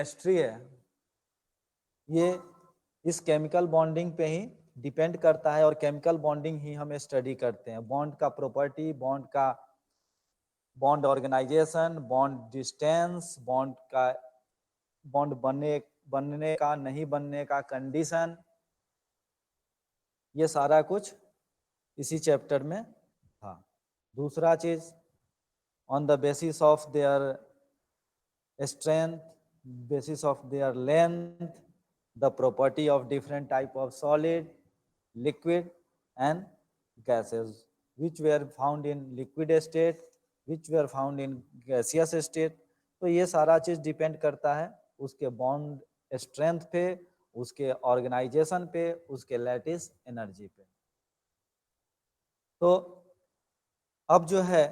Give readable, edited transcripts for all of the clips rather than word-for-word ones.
Chemistry है ये इस केमिकल बॉन्डिंग पे ही डिपेंड करता है और केमिकल बॉन्डिंग ही हम स्टडी करते हैं। बॉन्ड का property, bond organisation, bond distance, bond बनने का नहीं बनने का कंडीशन, ये सारा कुछ इसी चैप्टर में था। दूसरा चीज, on the basis of their strength, basis of their length, the property of different type of solid, liquid and gases, which were found in liquid state, which were found in gaseous state। तो ये सारा चीज depend करता है उसके bond strength पे, उसके organisation पे, उसके लैटिस एनर्जी पे। तो अब जो है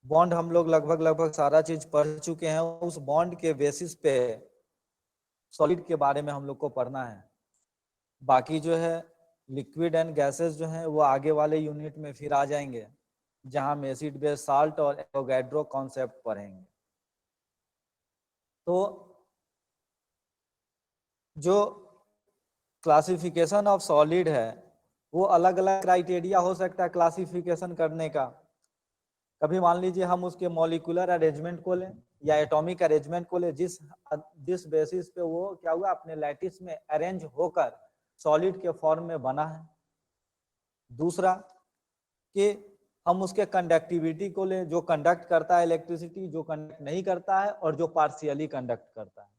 बॉन्ड हम लोग लगभग सारा चीज पढ़ चुके हैं। उस बॉन्ड के बेसिस पे सॉलिड के बारे में हम लोग को पढ़ना है। बाकी जो है लिक्विड एंड गैसेस जो हैं वो आगे वाले यूनिट में फिर आ जाएंगे, जहां हम एसिड बेस साल्ट और एवोगैड्रो कॉन्सेप्ट पढ़ेंगे। तो जो क्लासिफिकेशन ऑफ सॉलिड है वो अलग अलग क्राइटेरिया हो सकता है क्लासिफिकेशन करने का। कभी मान लीजिए हम उसके मॉलिक्यूलर अरेंजमेंट को लें या एटॉमिक अरेंजमेंट को लें, जिस बेसिस पे वो क्या हुआ अपने लैटिस में अरेंज होकर सॉलिड के फॉर्म में बना है। दूसरा कि हम उसके कंडक्टिविटी को लें, जो कंडक्ट करता है इलेक्ट्रिसिटी, जो कंडक्ट नहीं करता है और जो पार्शियली कंडक्ट करता है।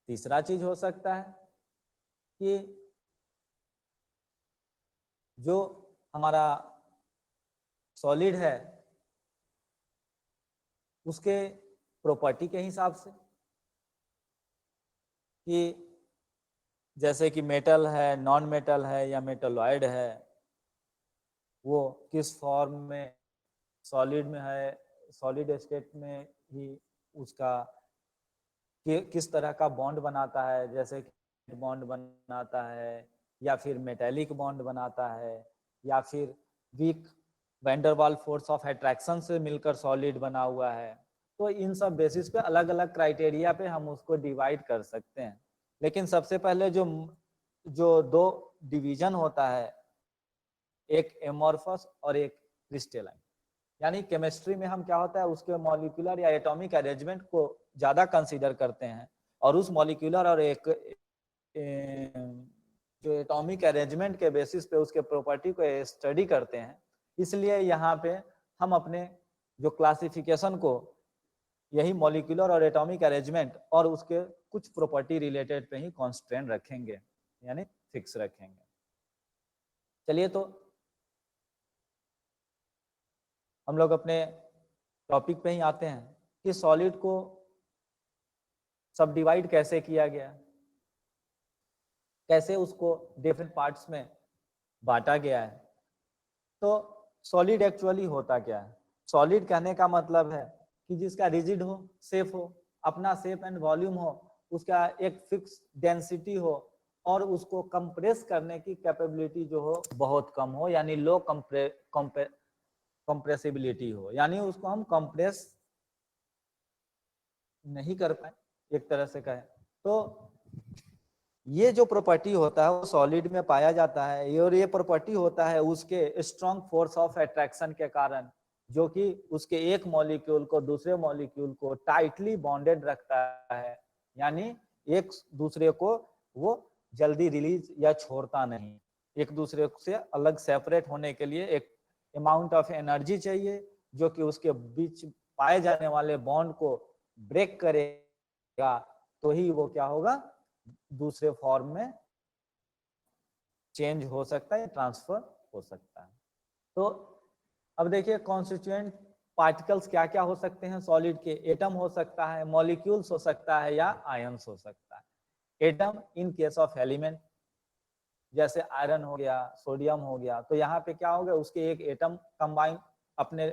तीसरा चीज हो सकता है कि जो हमारा सॉलिड है उसके प्रॉपर्टी के हिसाब से, कि जैसे कि मेटल है, नॉन मेटल है या मेटलॉइड है, वो किस फॉर्म में सॉलिड में है, सॉलिड स्टेट में ही उसका किस तरह का बॉन्ड बनाता है, जैसे कि बॉन्ड बनाता है या फिर मेटेलिक बॉन्ड बनाता है या फिर वीक वैंडरवाल फोर्स ऑफ अट्रैक्शन से मिलकर सॉलिड बना हुआ है। तो इन सब बेसिस पे अलग अलग क्राइटेरिया पे हम उसको डिवाइड कर सकते हैं। लेकिन सबसे पहले जो जो दो डिवीजन होता है, एक एमॉर्फस और एक क्रिस्टलाइन, यानी केमिस्ट्री में हम क्या होता है उसके मॉलिक्यूलर या एटॉमिक अरेंजमेंट को ज्यादा कंसीडर करते हैं और उस मॉलिक्यूलर और एक जो एटॉमिक अरेंजमेंट के बेसिस पे उसके प्रॉपर्टी को स्टडी करते हैं। इसलिए यहाँ पे हम अपने जो क्लासिफिकेशन को यही मॉलिक्यूलर और एटॉमिक अरेंजमेंट और उसके कुछ प्रॉपर्टी रिलेटेड पे ही कॉन्स्टेंट रखेंगे, यानी फिक्स रखेंगे। चलिए तो हम लोग अपने टॉपिक पे ही आते हैं कि सॉलिड को सब डिवाइड कैसे किया गया, कैसे उसको डिफरेंट पार्ट्स में बांटा गया है। तो सॉलिड एक्चुअली होता क्या है? सॉलिड कहने का मतलब है कि जिसका रिजिड हो, सेफ हो, अपना शेप एंड वॉल्यूम हो, उसका एक फिक्स डेंसिटी हो और उसको कंप्रेस करने की कैपेबिलिटी जो हो बहुत कम हो, यानी लो कंप्रेसिबिलिटी हो, यानी उसको हम कंप्रेस नहीं कर पाए एक तरह से कहें तो। ये जो प्रॉपर्टी होता है वो सॉलिड में पाया जाता है और ये प्रॉपर्टी होता है उसके स्ट्रॉन्ग फोर्स ऑफ अट्रैक्शन के कारण, जो कि उसके एक मॉलिक्यूल को दूसरे मॉलिक्यूल को टाइटली बॉन्डेड रखता है, यानी एक दूसरे को वो जल्दी रिलीज या छोड़ता नहीं। एक दूसरे से अलग सेपरेट होने के लिए एक अमाउंट ऑफ एनर्जी चाहिए जो कि उसके बीच पाए जाने वाले बॉन्ड को ब्रेक करेगा, तो ही वो क्या होगा दूसरे फॉर्म में चेंज हो सकता है, ट्रांसफर हो सकता है। तो अब देखिए कॉन्स्टिट्यूएंट पार्टिकल्स क्या क्या हो सकते हैं सॉलिड के। एटम हो सकता है, मॉलिक्यूल्स हो सकता है या आयंस हो सकता है। Atom in case of element, जैसे आयरन हो गया, सोडियम हो गया, तो यहाँ पे क्या हो गया उसके एक एटम कंबाइन अपने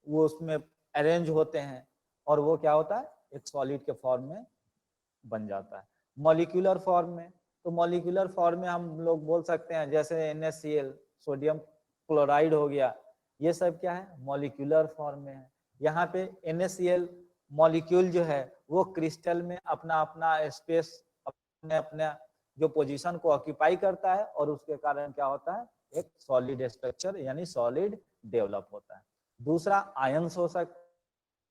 वो उसमें अरेंज होते हैं और वो क्या होता है एक सॉलिड के फॉर्म में बन जाता है। मॉलिक्यूलर फॉर्म में, तो मॉलिक्यूलर फॉर्म में हम लोग बोल सकते हैं जैसे NaCl, सोडियम क्लोराइड हो गया, ये सब क्या है मॉलिक्यूलर फॉर्म में है। यहाँ पे NaCl मॉलिक्यूल जो है वो क्रिस्टल में अपना अपना स्पेस, अपने अपने जो पोजीशन को ऑक्यूपाई करता है और उसके कारण क्या होता है, एक सॉलिड स्ट्रक्चर यानी सॉलिड डेवलप होता है। दूसरा आयंस हो सकता है।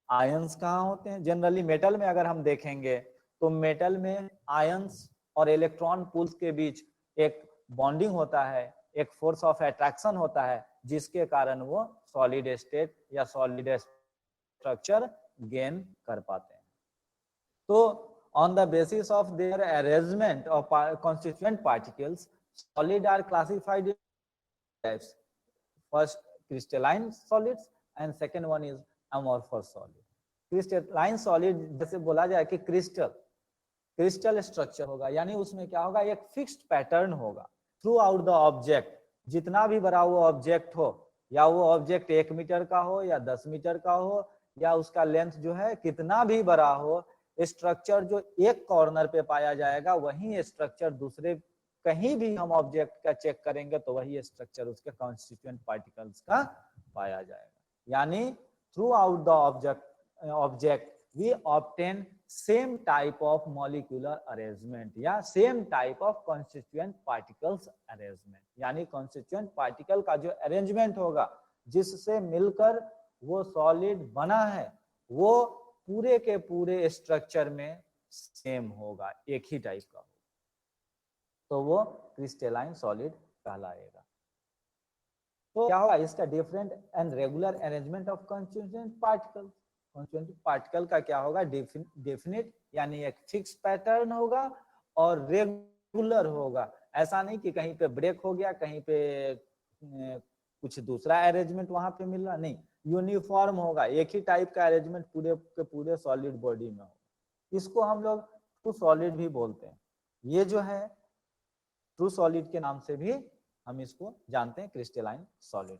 आयंस कहाँ होते हैं, जनरली मेटल में अगर हम देखेंगे तो मेटल में आयंस और इलेक्ट्रॉन पुल्स के बीच एक बॉन्डिंग होता है, एक फोर्स ऑफ अट्रैक्शन होता है, जिसके कारण वो सॉलिड स्टेट या सॉलिड स्ट्रक्चर गेन कर पाते हैं। तो on the basis of their arrangement of constituent particles, solid are classified in types. First, crystalline solids and second one is amorphous solid. Crystalline solid जैसे बोला जाए कि क्रिस्टल स्ट्रक्चर होगा, यानी उसमें क्या होगा, एक फिक्स्ड पैटर्न होगा थ्रू आउट द ऑब्जेक्ट। जितना भी बड़ा वो ऑब्जेक्ट हो, या वो ऑब्जेक्ट 1 मीटर का हो या 10 मीटर का हो, या उसका लेंथ जो है कितना भी बड़ा हो, स्ट्रक्चर जो एक कॉर्नर पे पाया जाएगा वही स्ट्रक्चर दूसरे कहीं भी हम ऑब्जेक्ट का चेक करेंगे तो वही स्ट्रक्चर उसके कॉन्स्टिट्यूएंट पार्टिकल्स का पाया जाएगा। यानी through out the object we obtain same type of molecular arrangement या same type of constituent particles arrangement। यानी constituent particle का जो arrangement होगा जिससे मिलकर वो solid बना है, वो पूरे के पूरे स्ट्रक्चर में सेम होगा, एक ही टाइप का होगा, तो वो क्रिस्टलाइन सॉलिड कहलाएगा। तो क्या होगा, इसका different and regular arrangement of constituent particles. Constituent particle का क्या होगा, डेफिनिट यानी एक फिक्स पैटर्न होगा और रेगुलर होगा। ऐसा नहीं कि कहीं पे ब्रेक हो गया, कहीं पे कुछ दूसरा अरेंजमेंट वहां पे मिल रहा, नहीं, यूनिफॉर्म होगा, एक ही टाइप का अरेंजमेंट पूरे के पूरे सॉलिड बॉडी में होगा। इसको हम लोग ट्रू सॉलिड भी बोलते हैं। ये जो है ट्रू सॉलिड के नाम से भी हम इसको जानते हैं, क्रिस्टलाइन सॉलिड।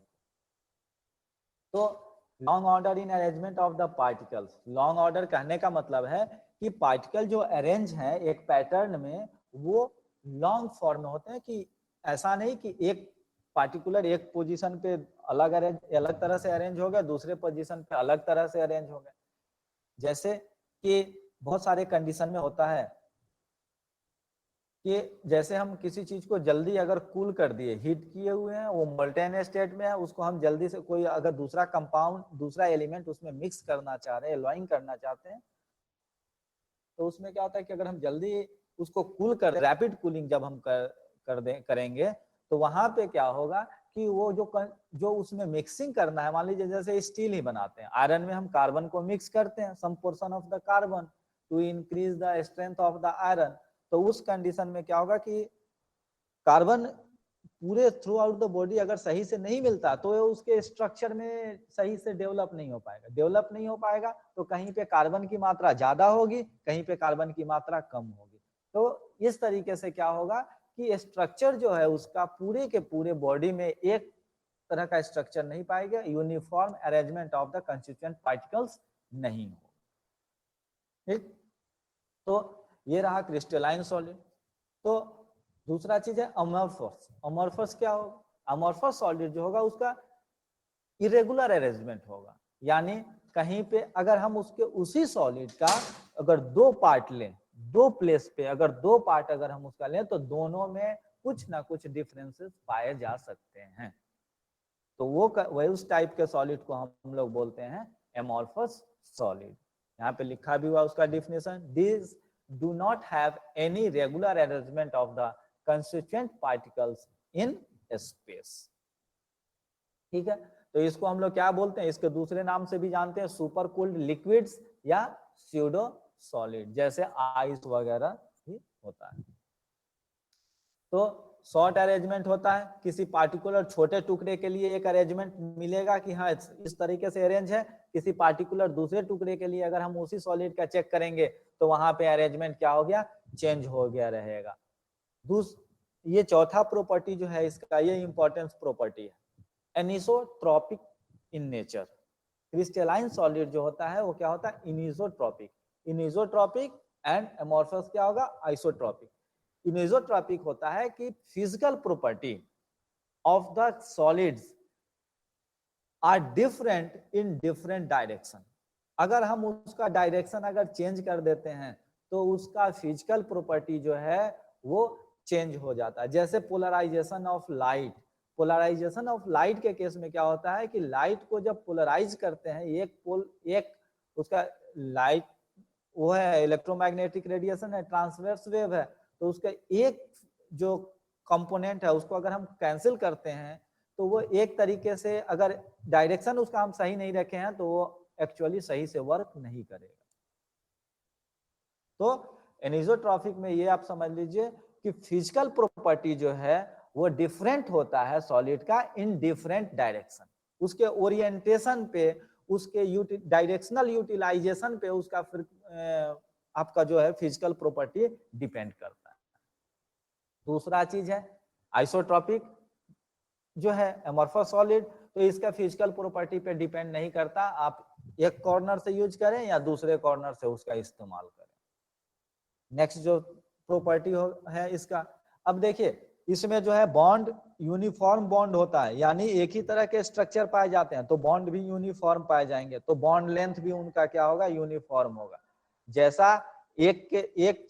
तो long order in arrangement of the particles. Long order कहने का मतलब है कि पार्टिकल जो अरेंज है एक पैटर्न में, वो लॉन्ग फॉर्म में होते हैं, कि ऐसा नहीं कि एक पार्टिकुलर एक पोजीशन पे अलग तरह से अरेंज हो गया, दूसरे पोजीशन पे अलग तरह से अरेंज हो गया। जैसे कि बहुत सारे कंडीशन में होता है कि जैसे हम किसी चीज को जल्दी अगर कूल कर दिए, हीट किए हुए हैं, वो मोल्टेन स्टेट में है, उसको हम जल्दी से कोई अगर दूसरा कंपाउंड, दूसरा एलिमेंट उसमें मिक्स करना चाह रहे हैं, एलॉइंग करना चाहते हैं, तो उसमें क्या होता है कि अगर हम जल्दी उसको कूल कर, रैपिड कूलिंग जब हम करेंगे, तो वहां पे क्या होगा कि वो जो उसमें मिक्सिंग करना है, मान लीजिए जैसे स्टील ही बनाते हैं, आयरन में हम कार्बन को मिक्स करते हैं, some portion of the carbon to increase the strength of the iron. तो उस कंडीशन में क्या होगा कि कार्बन पूरे थ्रू आउट द बॉडी अगर सही से नहीं मिलता तो उसके स्ट्रक्चर में सही से डेवलप नहीं हो पाएगा। तो कहीं पे कार्बन की मात्रा ज्यादा होगी, कहीं पे कार्बन की मात्रा कम होगी। तो इस तरीके से क्या होगा कि स्ट्रक्चर जो है उसका पूरे के पूरे बॉडी में एक तरह का स्ट्रक्चर नहीं पाएगा, uniform arrangement of the constituent particles नहीं हो। ठीक, तो ये रहा क्रिस्टलाइन सॉलिड। तो दूसरा चीज है अमॉर्फस। अमॉर्फस क्या होगा, अमॉर्फस सॉलिड जो होगा उसका इरेगुलर अरेंजमेंट होगा, यानी कहीं पे अगर हम उसके उसी सॉलिड का अगर दो पार्ट लें, दो प्लेस पे अगर दो पार्ट अगर हम उसका लें, तो दोनों में कुछ ना कुछ डिफरेंसेस पाए जा सकते हैं। तो वो उस टाइप के सॉलिड को हम लोग बोलते हैं एमॉर्फस सॉलिड। यहाँ पे लिखा भी हुआ उसका definition, this do not have any regular arrangement of the constituent particles in space. ठीक है, तो इसको हम लोग क्या बोलते हैं, इसके दूसरे नाम से भी जानते हैं, सुपर कूल्ड लिक्विड्स या स्यूडो सॉलिड, जैसे आइस वगैरह भी होता है। तो शॉर्ट अरेंजमेंट होता है, किसी पार्टिकुलर छोटे टुकड़े के लिए एक अरेंजमेंट मिलेगा कि हाँ इस तरीके से अरेंज है, किसी पार्टिकुलर दूसरे टुकड़े के लिए अगर हम उसी सॉलिड का चेक करेंगे तो वहां पे अरेंजमेंट क्या हो गया, चेंज हो गया रहेगा। ये चौथा प्रॉपर्टी जो है इसका, ये इंपॉर्टेंस प्रॉपर्टी है, anisotropic in nature. Crystalline solid जो होता है वो क्या होता है, इनिसोट्रॉपिक। इनिसोट्रॉपिक एंड एमॉर्फस क्या होगा, आइसोट्रॉपिक। इनिसोट्रॉपिक होता है कि physical property of the solids are different in different direction. अगर हम उसका डायरेक्शन अगर चेंज कर देते हैं तो उसका फिजिकल प्रॉपर्टी जो है वो चेंज हो जाता है। जैसे polarisation of light, polarisation of light के केस में क्या होता है कि लाइट को जब पोलराइज करते हैं, एक उसका लाइट वो है इलेक्ट्रोमैग्नेटिक रेडिएशन है, ट्रांसवर्स वेव है, तो उसका एक जो कंपोनेंट है उसको अगर हम कैंसिल करते हैं तो वो एक तरीके से अगर डायरेक्शन उसका हम सही नहीं रखे हैं तो वो एक्चुअली सही से वर्क नहीं करेगा। तो एनिसोट्रॉपिक में ये आप समझ लीजिए कि फिजिकल प्रॉपर्टी जो है वो डिफरेंट होता है सॉलिड का इन डिफरेंट डायरेक्शन, उसके ओरिएंटेशन पे, उसके डायरेक्शनल यूटिलाइजेशन पे उसका फिर आपका जो है फिजिकल प्रॉपर्टी डिपेंड करता है। दूसरा चीज है आइसोट्रॉपिक जो है एमॉर्फस सॉलिड, तो इसका फिजिकल प्रॉपर्टी पे डिपेंड नहीं करता, आप एक कॉर्नर से यूज करें या दूसरे कॉर्नर से उसका इस्तेमाल करें। नेक्स्ट जो प्रॉपर्टी है इसका, अब देखिए इसमें जो है बॉन्ड यूनिफॉर्म बॉन्ड होता है, यानी एक ही तरह के स्ट्रक्चर पाए जाते हैं तो बॉन्ड भी यूनिफॉर्म पाए जाएंगे, तो बॉन्ड लेंथ भी उनका क्या होगा, यूनिफॉर्म होगा। जैसा एक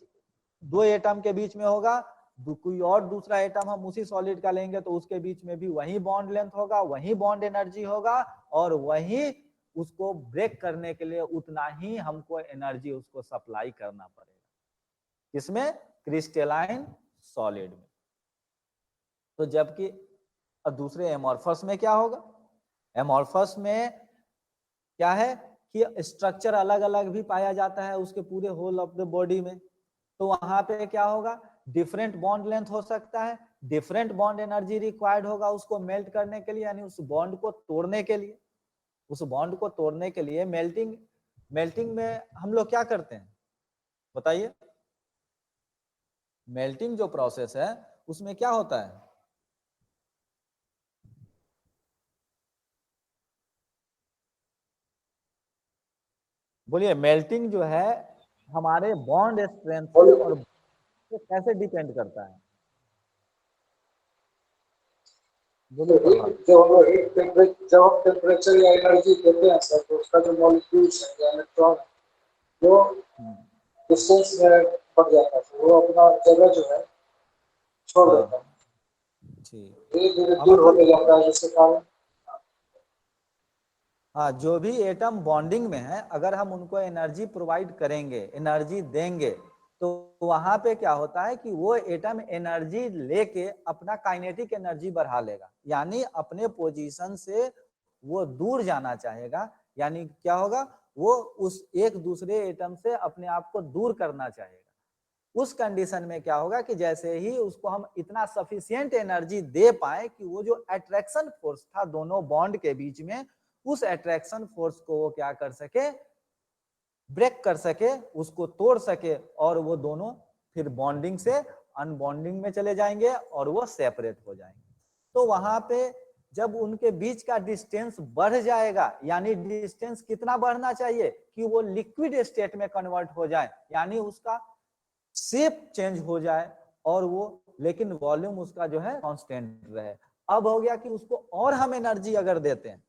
दो एटम के बीच में होगा, कोई और दूसरा एटम हम उसी सॉलिड का लेंगे तो उसके बीच में भी वही बॉन्ड लेंथ होगा, वही बॉन्ड एनर्जी होगा, और वही उसको ब्रेक करने के लिए उतना ही हमको एनर्जी उसको सप्लाई करना पड़ेगा। इसमें क्रिस्टलाइन सॉलिड में। तो जबकि दूसरे एमॉर्फस में क्या होगा, एमॉर्फस में क्या है कि स्ट्रक्चर अलग अलग भी पाया जाता है उसके पूरे होल ऑफ द बॉडी में, तो वहां पे क्या होगा, डिफरेंट बॉन्ड लेंथ हो सकता है, डिफरेंट बॉन्ड एनर्जी रिक्वायर्ड होगा उसको मेल्ट करने के लिए, यानी उस बॉन्ड को तोड़ने के लिए, उस बॉन्ड को तोड़ने के लिए मेल्टिंग में हम लोग क्या करते हैं बताइए। मेल्टिंग जो प्रोसेस है उसमें क्या होता है, बोलिए। मेल्टिंग जो है हमारे बॉन्ड स्ट्रेंथ से और कैसे डिपेंड करता है, बोलिए। जब हम टेम्परेचर या एनर्जी देते हैं सर, तो उसका जो मॉलिक्यूल्स है या इलेक्ट्रॉन जो डिस्टेंस में बढ़ जाता है, वो अपना जगह जो है छोड़ देता है, धीरे धीरे दूर होते जाता है, जिसके कारण हाँ, जो भी एटम बॉन्डिंग में है अगर हम उनको एनर्जी प्रोवाइड करेंगे, एनर्जी देंगे, तो वहां पे क्या होता है कि वो एटम एनर्जी लेके अपना काइनेटिक एनर्जी बढ़ा लेगा, यानी अपने पोजीशन से वो दूर जाना चाहेगा, यानी क्या होगा, वो उस एक दूसरे एटम से अपने आप को दूर करना चाहेगा। उस कंडीशन में क्या होगा कि जैसे ही उसको हम इतना सफिशिएंट एनर्जी दे पाए कि वो जो अट्रैक्शन फोर्स था दोनों बॉन्ड के बीच में, उस अट्रैक्शन फोर्स को वो क्या कर सके, ब्रेक कर सके, उसको तोड़ सके, और वो दोनों फिर बॉन्डिंग से अनबॉन्डिंग में चले जाएंगे और वो सेपरेट हो जाएंगे। तो वहां पे जब उनके बीच का डिस्टेंस बढ़ जाएगा, यानी डिस्टेंस कितना बढ़ना चाहिए कि वो लिक्विड स्टेट में कन्वर्ट हो जाए, यानी उसका शेप चेंज हो जाए और वो, लेकिन वॉल्यूम उसका जो है कांस्टेंट रहे। अब हो गया कि उसको और हम एनर्जी अगर देते हैं,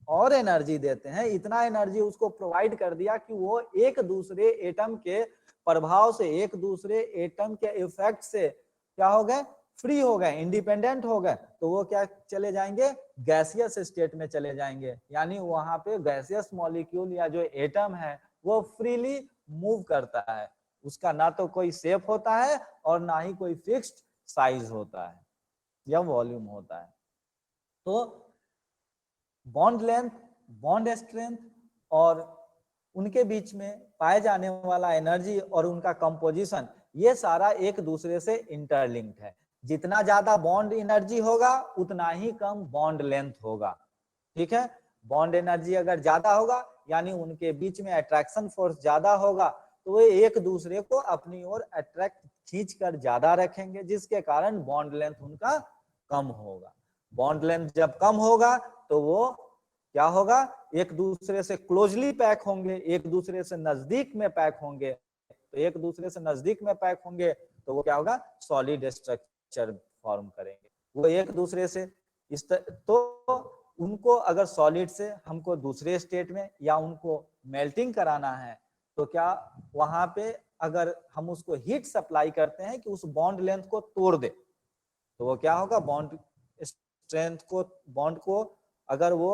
और एनर्जी देते हैं, इतना एनर्जी उसको प्रोवाइड कर दिया कि वो एक दूसरे एटम के प्रभाव से, एक दूसरे एटम के इफेक्ट से क्या हो गए, फ्री हो गए, इंडिपेंडेंट हो गए, तो वो क्या चले जाएंगे, गैसियस स्टेट में चले जाएंगे, यानी वहां पे गैसियस मॉलिक्यूल या जो एटम है वो फ्रीली मूव करता है, उसका ना तो कोई शेप होता है और ना ही कोई फिक्स्ड साइज होता है या वॉल्यूम होता है। तो बॉन्ड लेंथ, बॉन्ड स्ट्रेंथ और उनके बीच में पाए जाने वाला एनर्जी और उनका कंपोजिशन, ये सारा एक दूसरे से इंटरलिंक्ड है। जितना ज्यादा बॉन्ड एनर्जी होगा उतना ही कम बॉन्ड लेंथ होगा, ठीक है। बॉन्ड एनर्जी अगर ज्यादा होगा यानी उनके बीच में अट्रैक्शन फोर्स ज्यादा होगा, तो वे एक दूसरे को अपनी ओर अट्रैक्ट खींच कर ज्यादा रखेंगे, जिसके कारण बॉन्ड लेंथ उनका कम होगा। बॉन्ड लेंथ जब कम होगा तो वो क्या होगा, एक दूसरे से क्लोजली पैक होंगे, एक दूसरे से नजदीक में पैक होंगे, तो एक दूसरे से नजदीक में पैक होंगे तो वो क्या होगा, सॉलिड स्ट्रक्चर फॉर्म करेंगे। वो एक दूसरे से तो उनको अगर सॉलिड से हमको दूसरे स्टेट में या उनको मेल्टिंग कराना है तो क्या वहां पे अगर हम उसको हीट सप्लाई करते हैं कि उस बॉन्ड लेंथ को तोड़ दे, तो वो क्या होगा, बॉन्ड स्ट्रेंथ को, बॉन्ड को अगर वो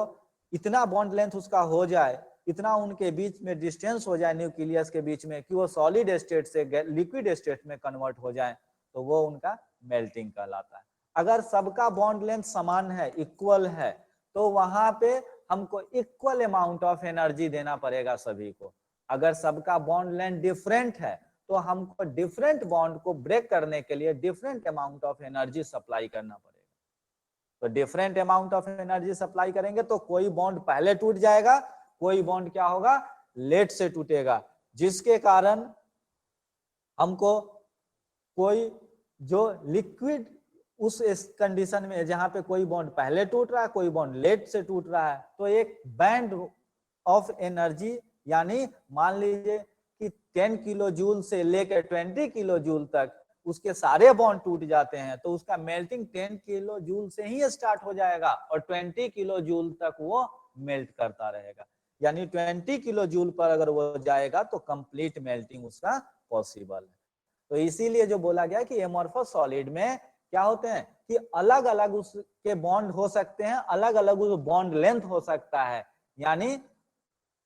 इतना बॉन्ड लेंथ उसका हो जाए, इतना उनके बीच में डिस्टेंस हो जाए न्यूक्लियस के बीच में कि वो सॉलिड स्टेट से लिक्विड स्टेट में कन्वर्ट हो जाए, तो वो उनका मेल्टिंग कहलाता है। अगर सबका बॉन्ड लेंथ समान है, इक्वल है, तो वहां पे हमको इक्वल अमाउंट ऑफ एनर्जी देना पड़ेगा सभी को। अगर सबका बॉन्ड लेंथ डिफरेंट है तो हमको डिफरेंट बॉन्ड को ब्रेक करने के लिए different amount of energy supply करना पड़ेगा। तो different amount of energy supply करेंगे तो कोई बॉन्ड पहले टूट जाएगा, कोई बॉन्ड क्या होगा, लेट से टूटेगा, जिसके कारण हमको कोई जो लिक्विड उस कंडीशन में जहां पे कोई बॉन्ड पहले टूट रहा है, कोई बॉन्ड लेट से टूट रहा है, तो एक बैंड ऑफ एनर्जी, यानी मान लीजिए कि 10 किलो जूल से लेकर 20 किलो जूल तक उसके सारे बॉन्ड टूट जाते हैं, तो उसका मेल्टिंग 10 किलो जूल से ही स्टार्ट हो जाएगा और 20 किलो जूल तक वो मेल्ट करता रहेगा। यानी 20 किलो जूल पर अगर वो जाएगा तो कंप्लीट मेल्टिंग उसका पॉसिबल है। तो इसीलिए जो बोला गया कि एमॉर्फस सॉलिड में क्या होते हैं कि अलग अलग उसके बॉन्ड हो सकते हैं, अलग अलग उस बॉन्ड लेंथ हो सकता है, यानी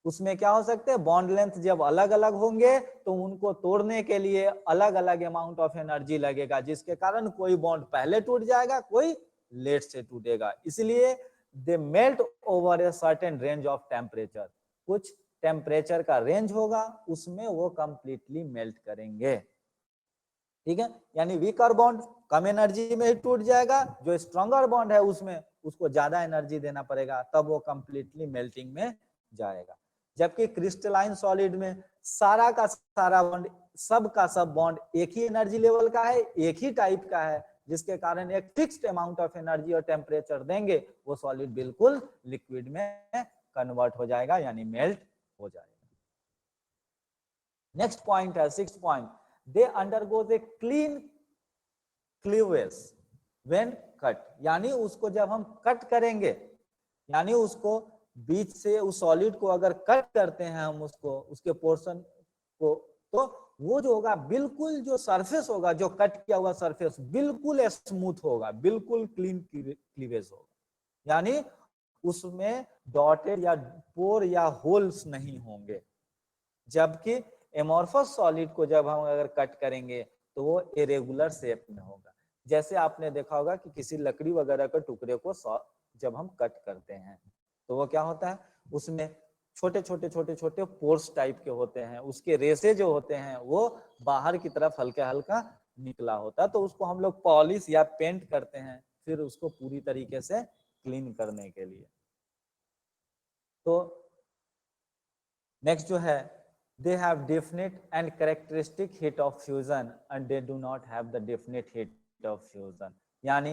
उसमें क्या हो सकते हैं, बॉन्ड लेंथ जब अलग अलग होंगे तो उनको तोड़ने के लिए अलग अलग अमाउंट ऑफ एनर्जी लगेगा, जिसके कारण कोई बॉन्ड पहले टूट जाएगा, कोई लेट से टूटेगा। इसलिए they melt over a certain range of temperature, कुछ टेम्परेचर का रेंज होगा उसमें वो कंप्लीटली मेल्ट करेंगे। ठीक है, यानी वीकर बॉन्ड कम एनर्जी में ही टूट जाएगा, जो स्ट्रॉन्गर बॉन्ड है उसमें उसको ज्यादा एनर्जी देना पड़ेगा, तब वो कंप्लीटली मेल्टिंग में जाएगा। जबकि क्रिस्टलाइन सॉलिड में सारा का सारा बॉन्ड, सब का सब बॉन्ड एक ही एनर्जी लेवल का है, एक ही टाइप का है, जिसके कारण एक फिक्स्ड अमाउंट ऑफ एनर्जी और टेम्परेचर देंगे, वो सॉलिड बिल्कुल लिक्विड में कन्वर्ट हो जाएगा, यानी मेल्ट हो जाएगा। नेक्स्ट पॉइंट है 6th point, they undergoes a clean cleavage when cut, यानी उसको जब हम कट करेंगे, यानी उसको बीच से उस सॉलिड को अगर कट करते हैं हम उसको, उसके पोर्शन को, तो वो जो होगा बिल्कुल, जो सरफेस होगा, जो कट किया हुआ सरफेस बिल्कुल स्मूथ होगा, बिल्कुल क्लीन क्लीवेज होगा, यानी उसमें डॉटेड या पोर या होल्स नहीं होंगे। जबकि एमॉर्फस सॉलिड को जब हम अगर कट करेंगे तो वो इरेगुलर शेप में होगा। जैसे आपने देखा होगा कि किसी लकड़ी वगैरह के टुकड़े को जब हम कट करते हैं तो वो क्या होता है, उसमें छोटे छोटे छोटे छोटे पोर्स टाइप के होते हैं, उसके रेसे जो होते हैं वो बाहर की तरफ हल्का हल्का निकला होता है, तो उसको हम लोग पॉलिश या पेंट करते हैं फिर उसको पूरी तरीके से क्लीन करने के लिए। तो नेक्स्ट जो है, they have definite and characteristic heat of fusion and they do not have the definite heat of fusion, यानी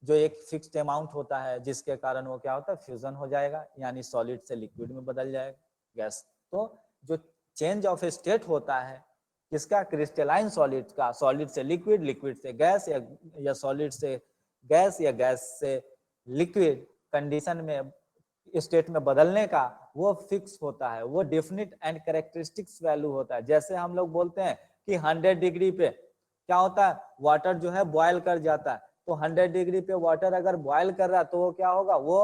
जो एक फिक्स्ड अमाउंट होता है जिसके कारण वो क्या होता है, फ्यूजन हो जाएगा, यानी सॉलिड से लिक्विड में बदल जाएगा, गैस। तो जो चेंज ऑफ स्टेट होता है किसका, क्रिस्टलाइन सॉलिड का, सॉलिड से लिक्विड, लिक्विड से गैस, या सॉलिड से गैस या गैस से लिक्विड कंडीशन में स्टेट में बदलने का, वो फिक्स होता है, वो डेफिनिट एंड कैरेक्टरिस्टिक्स वैल्यू होता है। जैसे हम लोग बोलते हैं कि 100 डिग्री पे क्या होता है, वाटर जो है बॉयल कर जाता है, तो 100 डिग्री पे वाटर अगर बॉयल कर रहा है तो वो क्या होगा, वो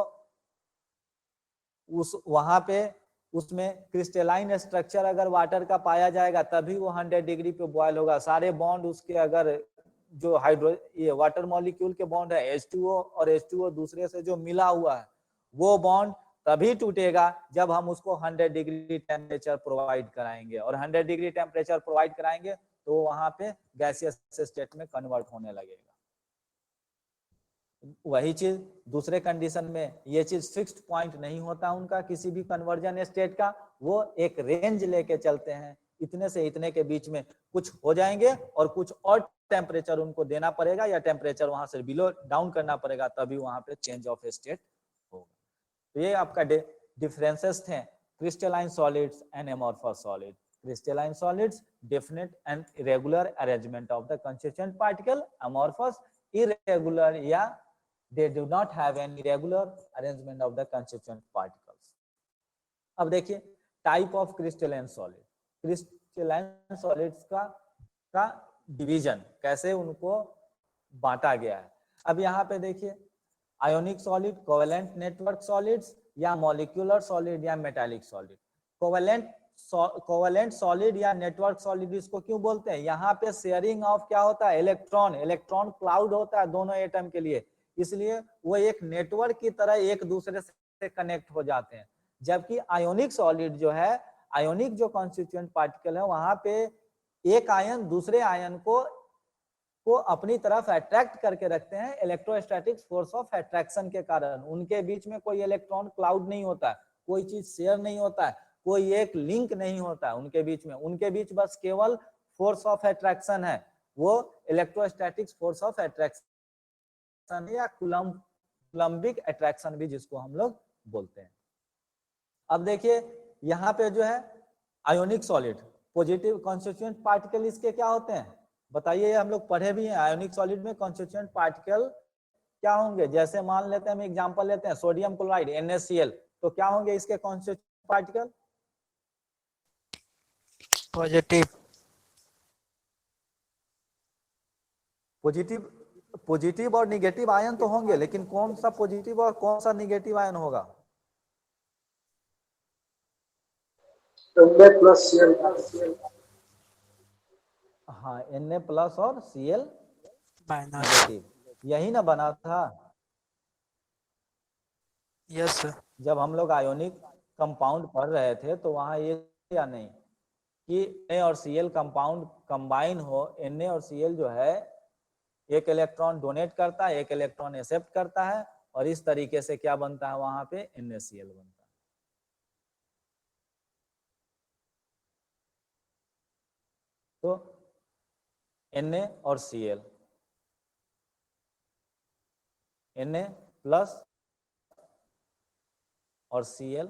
उस वहां पे उसमें क्रिस्टलाइन स्ट्रक्चर अगर वाटर का पाया जाएगा तभी वो 100 डिग्री पे बॉयल होगा। सारे बॉन्ड उसके अगर जो ये वाटर मॉलिक्यूल के बॉन्ड है H2O और H2O दूसरे से जो मिला हुआ है, वो बॉन्ड तभी टूटेगा जब हम उसको 100 डिग्री टेम्परेचर प्रोवाइड कराएंगे, और 100 डिग्री टेम्परेचर प्रोवाइड कराएंगे तो वहां पे गैसियस स्टेट में कन्वर्ट होने लगेगा। वही चीज दूसरे कंडीशन में ये चीज फिक्स्ड पॉइंट नहीं होता उनका किसी भी कन्वर्जन स्टेट का, वो एक रेंज लेके चलते हैं, इतने से इतने के बीच में कुछ हो जाएंगे और कुछ और टेम्परेचर उनको देना पड़ेगा या टेम्परेचर वहां से बिलो डाउन करना पड़ेगा, तभी वहां पे चेंज ऑफ स्टेट होगा। तो ये आपका डिफरेंसेस थे crystalline solids and amorphous solid. Crystalline solids definite and irregular arrangement of the constituent particle, amorphous irregular या they do not have any regular arrangement of the constituent particles। अब देखिए type of crystalline solid, crystalline solids का division, कैसे उनको बांटा गया है। अब यहाँ पे देखिए ionic solid, covalent network solids, या मॉलिक्यूलर सॉलिड या मेटालिक सॉलिड। कोवेलेंट सॉलिड या नेटवर्क सॉलिड इसको क्यों बोलते हैं, यहाँ पे शेयरिंग ऑफ क्या होता है, इलेक्ट्रॉन, इलेक्ट्रॉन क्लाउड होता है दोनों एटम के लिए, इसलिए वो एक नेटवर्क की तरह एक दूसरे से कनेक्ट हो जाते हैं। जबकि आयोनिक सॉलिड जो है, आयोनिक जो कॉन्स्टिट्यूएंट पार्टिकल है, वहां पे एक आयन दूसरे आयन को अपनी तरफ अट्रैक्ट करके रखते हैं इलेक्ट्रोस्टैटिक फोर्स ऑफ अट्रैक्शन के कारण। उनके बीच में कोई इलेक्ट्रॉन क्लाउड नहीं होता है, कोई चीज शेयर नहीं होता है, कोई एक लिंक नहीं होता है उनके बीच में। उनके बीच बस केवल फोर्स ऑफ अट्रैक्शन है, वो इलेक्ट्रोस्टैटिक फोर्स ऑफ अट्रैक्शन या कूलम्बिक अट्रैक्शन भी जिसको हम लोग बोलते हैं। अब देखिए यहाँ पे जो है ionic solid, positive constituent particle इसके क्या होते हैं बताइए, हम लोग पढ़े भी हैं। आयोनिक सॉलिड में कॉन्स्टिट्यूएंट पार्टिकल क्या होंगे, जैसे मान लेते हैं, हम एग्जांपल लेते हैं सोडियम क्लोराइड NaCl, तो क्या होंगे इसके कॉन्स्टिट्यूएंट पार्टिकल, पॉजिटिव। पॉजिटिव और निगेटिव आयन तो होंगे, लेकिन कौन सा पॉजिटिव और कौन सा निगेटिव आयन होगा, Na+Cl-, हाँ Na+ और Cl- माइनस। यही ना बना था यस सर। जब हम लोग आयोनिक कंपाउंड पढ़ रहे थे, तो वहां ये या नहीं कि Na और Cl कंपाउंड कंबाइन हो, Na और Cl जो है एक इलेक्ट्रॉन डोनेट करता है, एक इलेक्ट्रॉन एक्सेप्ट करता है, और इस तरीके से क्या बनता है वहां पे NaCl बनता है। तो Na और Cl, Na+ और Cl-,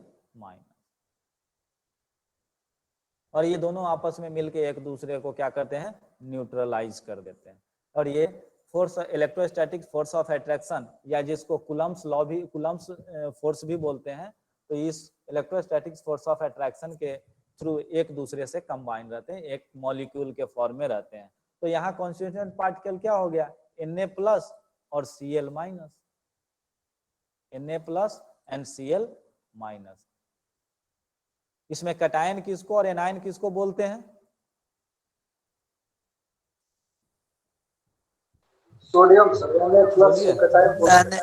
और ये दोनों आपस में मिलके एक दूसरे को क्या करते हैं, न्यूट्रलाइज कर देते हैं। और ये force, electrostatic force of attraction, या जिसको कुलम्स लॉ भी, कुलम्स फोर्स भी बोलते हैं, तो इस इलेक्ट्रोस्टैटिक फोर्स ऑफ अट्रैक्शन के थ्रू एक दूसरे से कंबाइन रहते हैं, एक मॉलिक्यूल के फॉर्म में रहते हैं। तो यहाँ कॉन्स्टिट्यूएंट पार्टिकल क्या हो गया, Na+ और Cl-, Na+ एंड Cl-। इसमें कैटायन किसको और एनायन किसको बोलते हैं, सोडियम सर, Na+ को कैटायन बोलते हैं।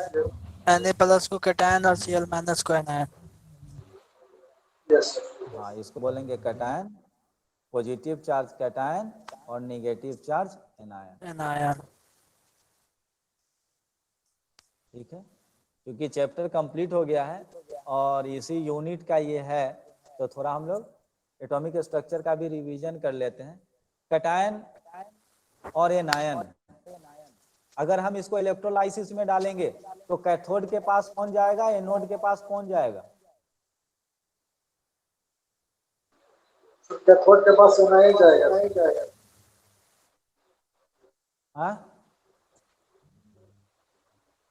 Na+ को कैटायन और Cl- को एनायन। Yes sir. हाँ इसको बोलेंगे कैटायन, पॉजिटिव चार्ज कैटायन और नेगेटिव चार्ज एनायन। एनायन। ठीक है, क्योंकि चैप्टर कंप्लीट हो गया है और इसी यूनिट का ये है, तो थोड़ा हम लोग एटॉमिक स्ट्रक्चर का भी रिवीजन कर लेते हैं। कैटायन और एनायन, अगर हम इसको इलेक्ट्रोलाइसिस में डालेंगे तो कैथोड के पास कौन जाएगा, एनोड के पास कौन जाएगा, कैथोड के पास एनायन जाएगा। हाँ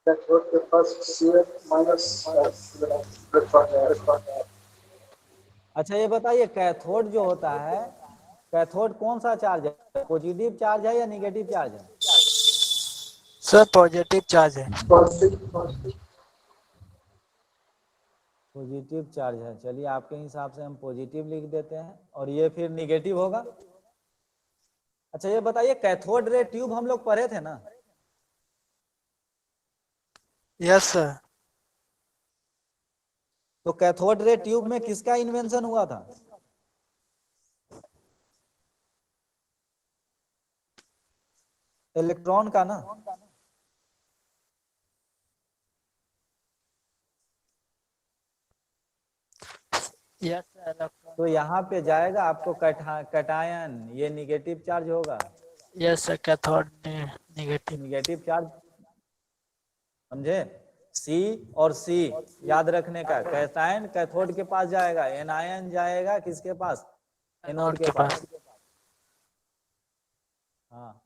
कैथोड के पास Cl- इलेक्ट्रॉन जाएगा। अच्छा ये बताइए, कैथोड जो होता है, कैथोड कौन सा चार्ज है, पॉजिटिव चार्ज है या निगेटिव चार्ज है, सर पॉजिटिव चार्ज है। पॉजिटिव चार्ज है। चलिए आपके हिसाब से हम पॉजिटिव लिख देते हैं, और ये फिर निगेटिव होगा। अच्छा ये बताइए, कैथोड रे ट्यूब हम लोग पढ़े थे ना, यस सर। तो कैथोड रे ट्यूब में किसका इन्वेंशन हुआ था, इलेक्ट्रॉन का ना। Yes sir. तो यहाँ पे जाएगा आपको कैटायन, ये निगेटिव चार्ज होगा, yes sir, cathode negative. Negative charge, समझे। सी और सी याद रखने का, कैटायन कैथोड के पास जाएगा, एनायन जाएगा किसके पास, एनोड के पास। हाँ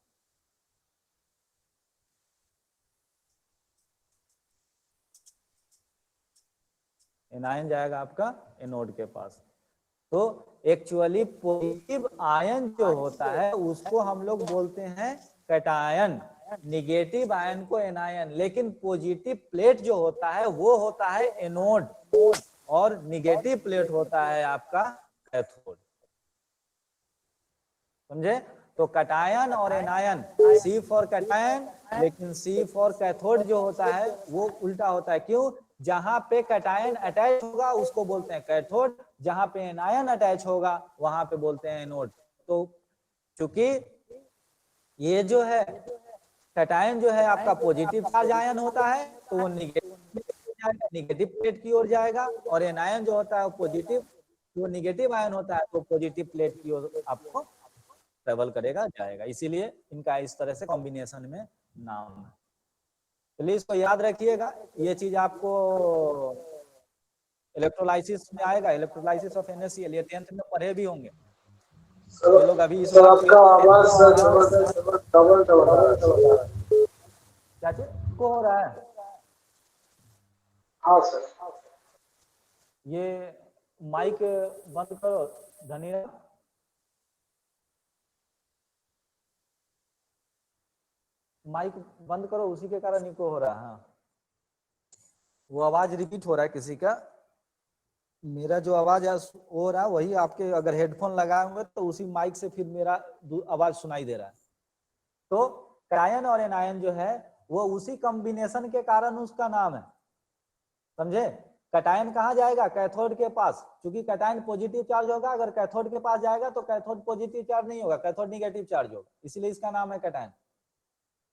एनायन जाएगा आपका एनोड के पास। तो एक्चुअली पॉजिटिव आयन जो होता है उसको हम लोग बोलते हैं कैटायन, निगेटिव आयन को एनायन। लेकिन पॉजिटिव प्लेट जो होता है वो होता है एनोड और निगेटिव प्लेट होता है आपका कैथोड। समझे? तो कैटायन और एनायन, सी फॉर कैटायन, लेकिन सी फॉर कैथोड जो होता है वो उल्टा होता है। क्यों? जहां पे कैटायन अटैच होगा उसको बोलते हैं कैथोड, जहां पे एनायन अटैच होगा वहां पे बोलते हैं एनोड। तो चूंकि ये जो है कैटायन जो है आपका पॉजिटिव चार्ज आयन होता है तो वो निगेटिव प्लेट की ओर जाएगा, और एनायन जो होता है वो पॉजिटिव, वो निगेटिव आयन होता है तो पॉजिटिव प्लेट की ओर आपको ट्रेवल करेगा, जाएगा। इसीलिए इनका इस तरह से कॉम्बिनेशन में नाम है। चलिए इसको याद रखिएगा, ये चीज आपको इलेक्ट्रोलाइसिस में आएगा, इलेक्ट्रोलाइसिस ऑफ NaCl, ये 10th में पढ़े भी होंगे। ये लोग अभी इस सर बार आपका आवाज डबल डबल आ रहा है। क्या चीज को हो रहा है? हाँ सर। ये माइक बंद करो धनिया, माइक बंद करो, उसी के कारण इको हो रहा है। हाँ, वो आवाज रिपीट हो रहा है किसी का। मेरा जो आवाज हो रहा है वही आपके, अगर हेडफोन लगाए होंगे तो उसी माइक से फिर मेरा आवाज सुनाई दे रहा है। तो कैटायन और एनायन जो है वो उसी कॉम्बिनेशन के कारण उसका नाम है। समझे? कैटायन कहाँ जाएगा? कैथोड के पास, क्योंकि कैटायन पॉजिटिव चार्ज होगा। अगर कैथोड के पास जाएगा तो कैथोड पॉजिटिव चार्ज नहीं होगा, कैथोड निगेटिव चार्ज होगा, इसलिए इसका नाम है कैटायन।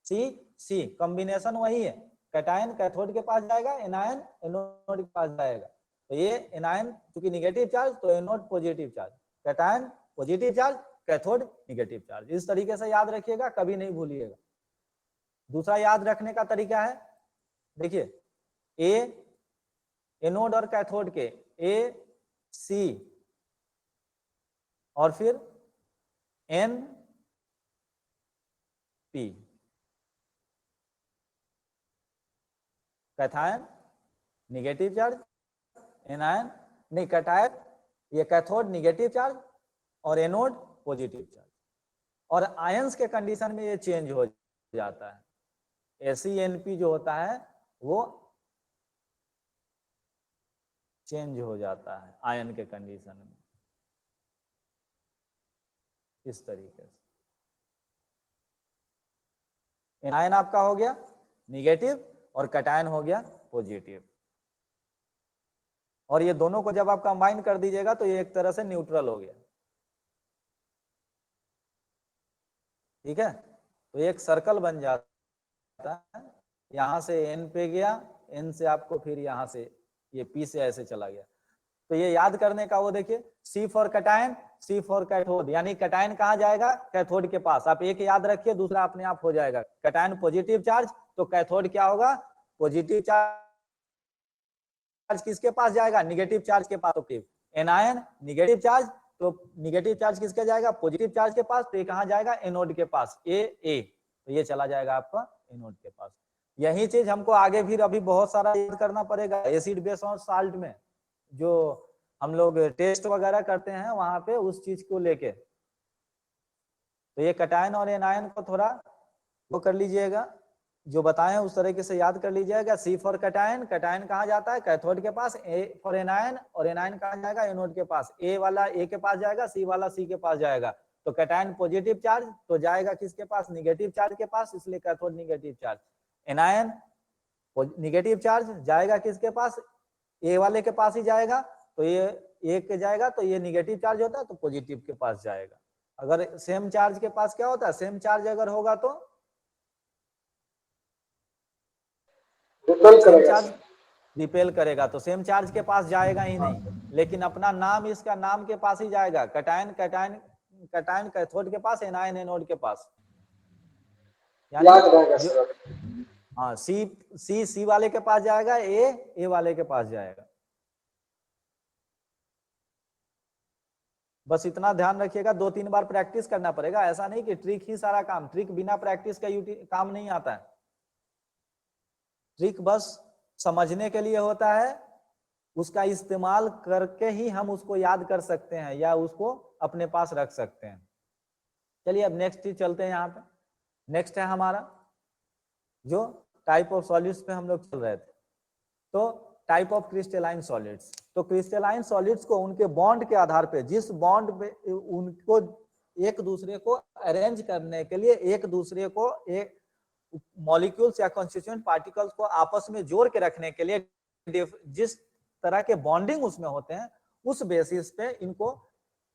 सी सी कॉम्बिनेशन वही है, कैटायन कैथोड के पास जाएगा, एनायन एनोड के पास जाएगा। तो ये एनायन क्योंकि निगेटिव चार्ज तो anode positive charge, cation positive charge, cathode negative charge. इस तरीके से याद रखिएगा, कभी नहीं भूलिएगा। दूसरा याद रखने का तरीका है, देखिए ए एनोड और कैथोड के ए सी और फिर N P, cation negative charge, anion नहीं कैटायन, ये कैथोड निगेटिव चार्ज और एनोड पॉजिटिव चार्ज। और आयंस के कंडीशन में ये चेंज हो जाता है, ACNP जो होता है वो चेंज हो जाता है आयन के कंडीशन में, इस तरीके से। एनायन आपका हो गया निगेटिव और कैटायन हो गया पॉजिटिव, और ये दोनों को जब आप कंबाइन कर दीजिएगा तो ये एक तरह से न्यूट्रल हो गया। ठीक है? तो एक सर्कल बन जाता है, यहां से N पे गया, N से आपको फिर यहां से ये P से ऐसे चला गया। तो ये याद करने का वो देखिए, C for cation, C for cathode, यानी कैटायन कहाँ जाएगा? कैथोड के पास। आप एक याद रखिए, दूसरा अपने आप हो जाएगा। कैटायन पॉजिटिव चार्ज तो कैथोड क्या होगा? पॉजिटिव चार्ज किसके पास जाएगा? निगेटिव चार्ज के पास। एनायन निगेटिव चार्ज तो निगेटिव चार्ज किसके जाएगा? पॉजिटिव चार्ज के पास। तो ये कहाँ जाएगा? एनोड के पास, ए तो ये चला जाएगा आपका एनोड के पास। यही चीज हमको आगे फिर अभी बहुत सारा याद करना पड़ेगा एसिड बेस और साल्ट में, जो हम लोग टेस्ट वगैरह करते हैं वहां पे उस चीज को लेके। तो ये कैटायन और एनायन को थोड़ा वो कर लीजिएगा, जो बताए हैं उस तरीके से याद कर लीजिएगा। सी फॉर कैटायन, कैटायन कहाँ जाता है? कैथोड के पास। ए फॉर एनायन, और एनायन कहाँ जाएगा? एनोड के पास। ए वाला ए के पास जाएगा, सी वाला सी के पास जाएगा। तो कैटायन पॉजिटिव चार्ज तो जाएगा किसके पास? निगेटिव चार्ज के पास, इसलिए cathode negative charge. Anion negative charge जाएगा किसके पास? ए वाले के पास ही जाएगा। तो ये ए के जाएगा तो ये निगेटिव चार्ज होता है तो पॉजिटिव के पास जाएगा। अगर सेम चार्ज के पास क्या होता है? सेम चार्ज अगर होगा तो सेम चार्ज रिपेल करेगा, तो सेम चार्ज के पास जाएगा ही नहीं, लेकिन अपना नाम इसका नाम के पास ही जाएगा। कैटायन कैटायन कैटायन कैथोड के पास, एनायन एनोड के पास। यानी हाँ, सी वाले के पास जाएगा, ए वाले के पास जाएगा। बस इतना ध्यान रखिएगा, 2-3 बार प्रैक्टिस करना पड़ेगा। ऐसा नहीं कि ट्रिक ही सारा काम, ट्रिक बिना प्रैक्टिस का काम नहीं आता है। ट्रिक बस समझने के लिए होता है, उसका इस्तेमाल करके ही हम उसको याद कर सकते हैं या उसको अपने पास रख सकते हैं। चलिए अब नेक्स्ट ही चलते हैं। यहाँ पे नेक्स्ट है हमारा जो टाइप ऑफ सॉलिड्स पे हम लोग चल रहे थे, तो टाइप ऑफ क्रिस्टलाइन सॉलिड्स। तो क्रिस्टलाइन सॉलिड्स को उनके बॉन्ड के आधार पे, जिस बॉन्ड पे उनको एक दूसरे को अरेंज करने के लिए, एक दूसरे को एक मॉलिक्यूल्स या कॉन्स्टिट्यूएंट पार्टिकल्स को आपस में जोड़ के रखने के लिए जिस तरह के बॉन्डिंग उसमें होते हैं, उस बेसिस पे इनको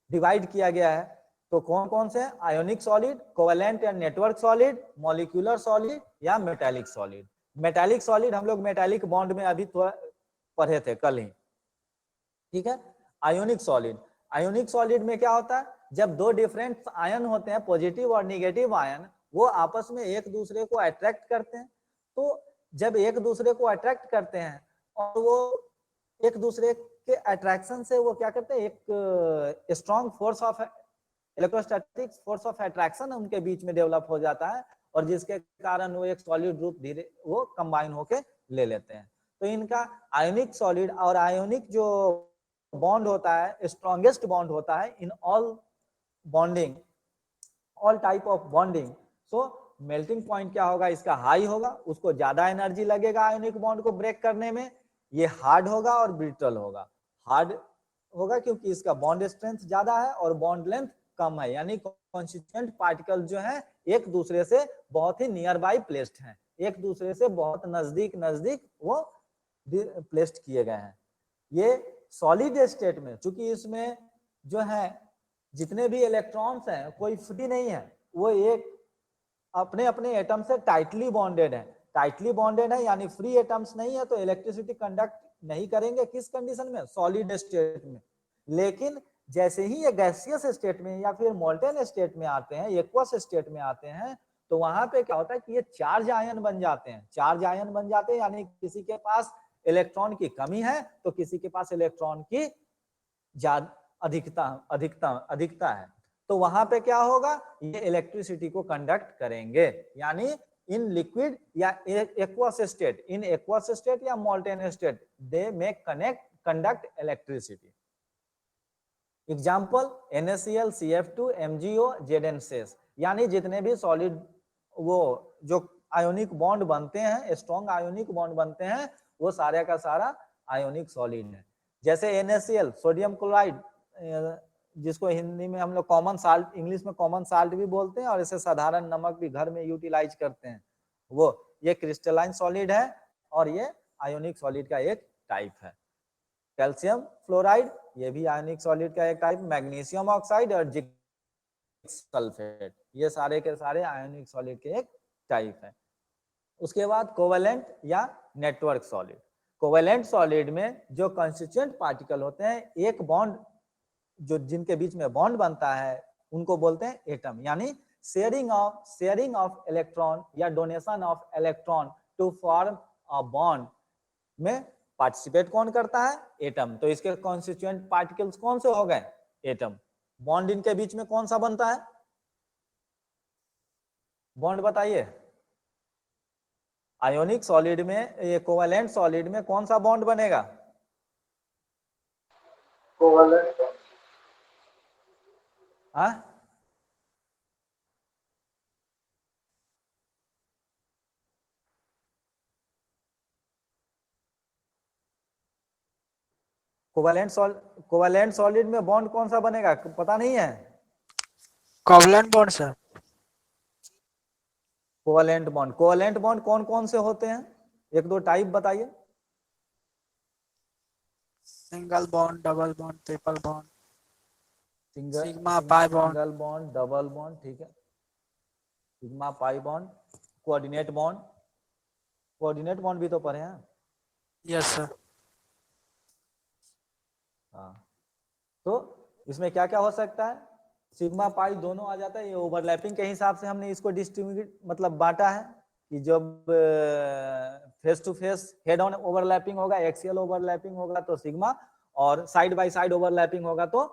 डिवाइड किया गया है। तो कौन कौन से? आयोनिक सॉलिड, कोवेलेंट या नेटवर्क सॉलिड, मॉलिक्यूलर सॉलिड या मेटालिक सॉलिड। मेटालिक सॉलिड हम लोग मेटालिक बॉन्ड में अभी थोड़ा पढ़े थे कल ही, ठीक है। आयोनिक सॉलिड, आयोनिक सॉलिड में क्या होता है? जब दो डिफरेंट आयन होते हैं, पॉजिटिव और निगेटिव आयन, वो आपस में एक दूसरे को अट्रैक्ट करते हैं। तो जब एक दूसरे को अट्रैक्ट करते हैं और वो एक दूसरे के अट्रैक्शन से वो क्या करते हैं, एक strong force of electrostatic force of attraction उनके बीच में डेवलप हो जाता है, और जिसके कारण वो एक सॉलिड रूप धीरे वो कंबाइन होके ले लेते हैं। तो इनका आयोनिक सॉलिड और आयोनिक जो बॉन्ड होता है, स्ट्रॉन्गेस्ट बॉन्ड होता है in all bonding, all type of bonding. So melting point क्या होगा? इसका हाई होगा, उसको ज्यादा एनर्जी लगेगा आयोनिक बॉन्ड को ब्रेक करने में। ये हार्ड होगा और ब्रिटल होगा। हार्ड होगा क्योंकि इसका बॉन्ड स्ट्रेंथ ज्यादा है और बॉन्ड लेंथ कम है, यानी कॉन्स्टिट्यूएंट पार्टिकल जो है एक दूसरे से बहुत ही नियर बाई प्लेस्ड हैं, एक दूसरे से बहुत नजदीक नजदीक वो प्लेस्ड किए गए हैं। ये सॉलिड स्टेट में, चूंकि इसमें जो है जितने भी इलेक्ट्रॉन्स हैं कोई फ्री नहीं है, वो एक अपने अपने एटम से टाइटली बॉन्डेड है। टाइटली बॉन्डेड है यानी फ्री एटम्स नहीं है, तो इलेक्ट्रिसिटी कंडक्ट नहीं करेंगे। किस कंडीशन में? सॉलिड स्टेट में। लेकिन जैसे ही ये गैसियस स्टेट में या फिर मोल्टेन स्टेट में आते हैं, एक्वस स्टेट में आते हैं, तो वहां पे क्या होता है कि ये चार्ज आयन बन जाते हैं। चार्ज आयन बन जाते हैं यानी किसी के पास इलेक्ट्रॉन की कमी है तो किसी के पास इलेक्ट्रॉन की अधिकता है। तो वहां पे क्या होगा? ये इलेक्ट्रिसिटी को कंडक्ट करेंगे, यानी इन लिक्विड या aqueous state, in aqueous state या molten state, they make conduct electricity. Example NaCl, CF2, MgO, ZnCs, यानी जितने भी सॉलिड वो जो आयोनिक बॉन्ड बनते हैं, स्ट्रॉन्ग आयोनिक बॉन्ड बनते हैं, वो सारे का सारा आयोनिक सॉलिड है। जैसे NaCl, सोडियम क्लोराइड, जिसको हिंदी में हम लोग कॉमन साल्ट, इंग्लिश में कॉमन साल्ट भी बोलते हैं, और इसे साधारण नमक भी घर में यूटिलाइज करते हैं। वो ये क्रिस्टलाइन सॉलिड है और ये आयोनिक सॉलिड का एक टाइप है। कैल्शियम फ्लोराइड, ये भी आयोनिक सॉलिड का एक टाइप। मैग्नीशियम ऑक्साइड और जिंक सल्फेट, ये सारे के सारे आयोनिक सॉलिड के एक टाइप है। उसके बाद कोवेलेंट या नेटवर्क सॉलिड। कोवेलेंट सॉलिड में जो कंस्टिट्यूएंट पार्टिकल होते हैं, एक बॉन्ड जो जिनके बीच में बॉन्ड बनता है, उनको बोलते हैं एटम, यानी शेयरिंग ऑफ इलेक्ट्रॉन या donation of electron to form a bond में पार्टिसिपेट कौन करता है? एटम। तो इसके कॉन्स्टिट्यूएंट पार्टिकल्स कौन से हो गए? एटम। बॉन्ड इनके बीच में कौन सा बनता है? बॉन्ड बताइए। आयोनिक सॉलिड में, ये कोवेलेंट सॉलिड में कौन सा बॉन्ड बनेगा? कोवेलेंट। हाँ, कोवेलेंट सॉलिड में बॉन्ड कौन सा बनेगा? पता नहीं है? Covalent bond sir. Covalent bond कौन कौन से होते हैं? एक दो टाइप बताइए। Single bond, double bond, triple bond, sigma single pi bond. Bond, double bond, ठीक है, sigma pi bond, coordinate bond भी तो पढ़े हैं। Yes sir. हाँ, तो इसमें क्या क्या हो सकता है? सिग्मा पाई दोनों आ जाता है। ये ओवरलैपिंग के हिसाब से हमने इसको डिस्ट्रीब्यूट मतलब बांटा है कि जब face to face head on overlapping होगा, एक्सियल ओवरलैपिंग होगा तो सिग्मा, और साइड बाय साइड ओवरलैपिंग होगा तो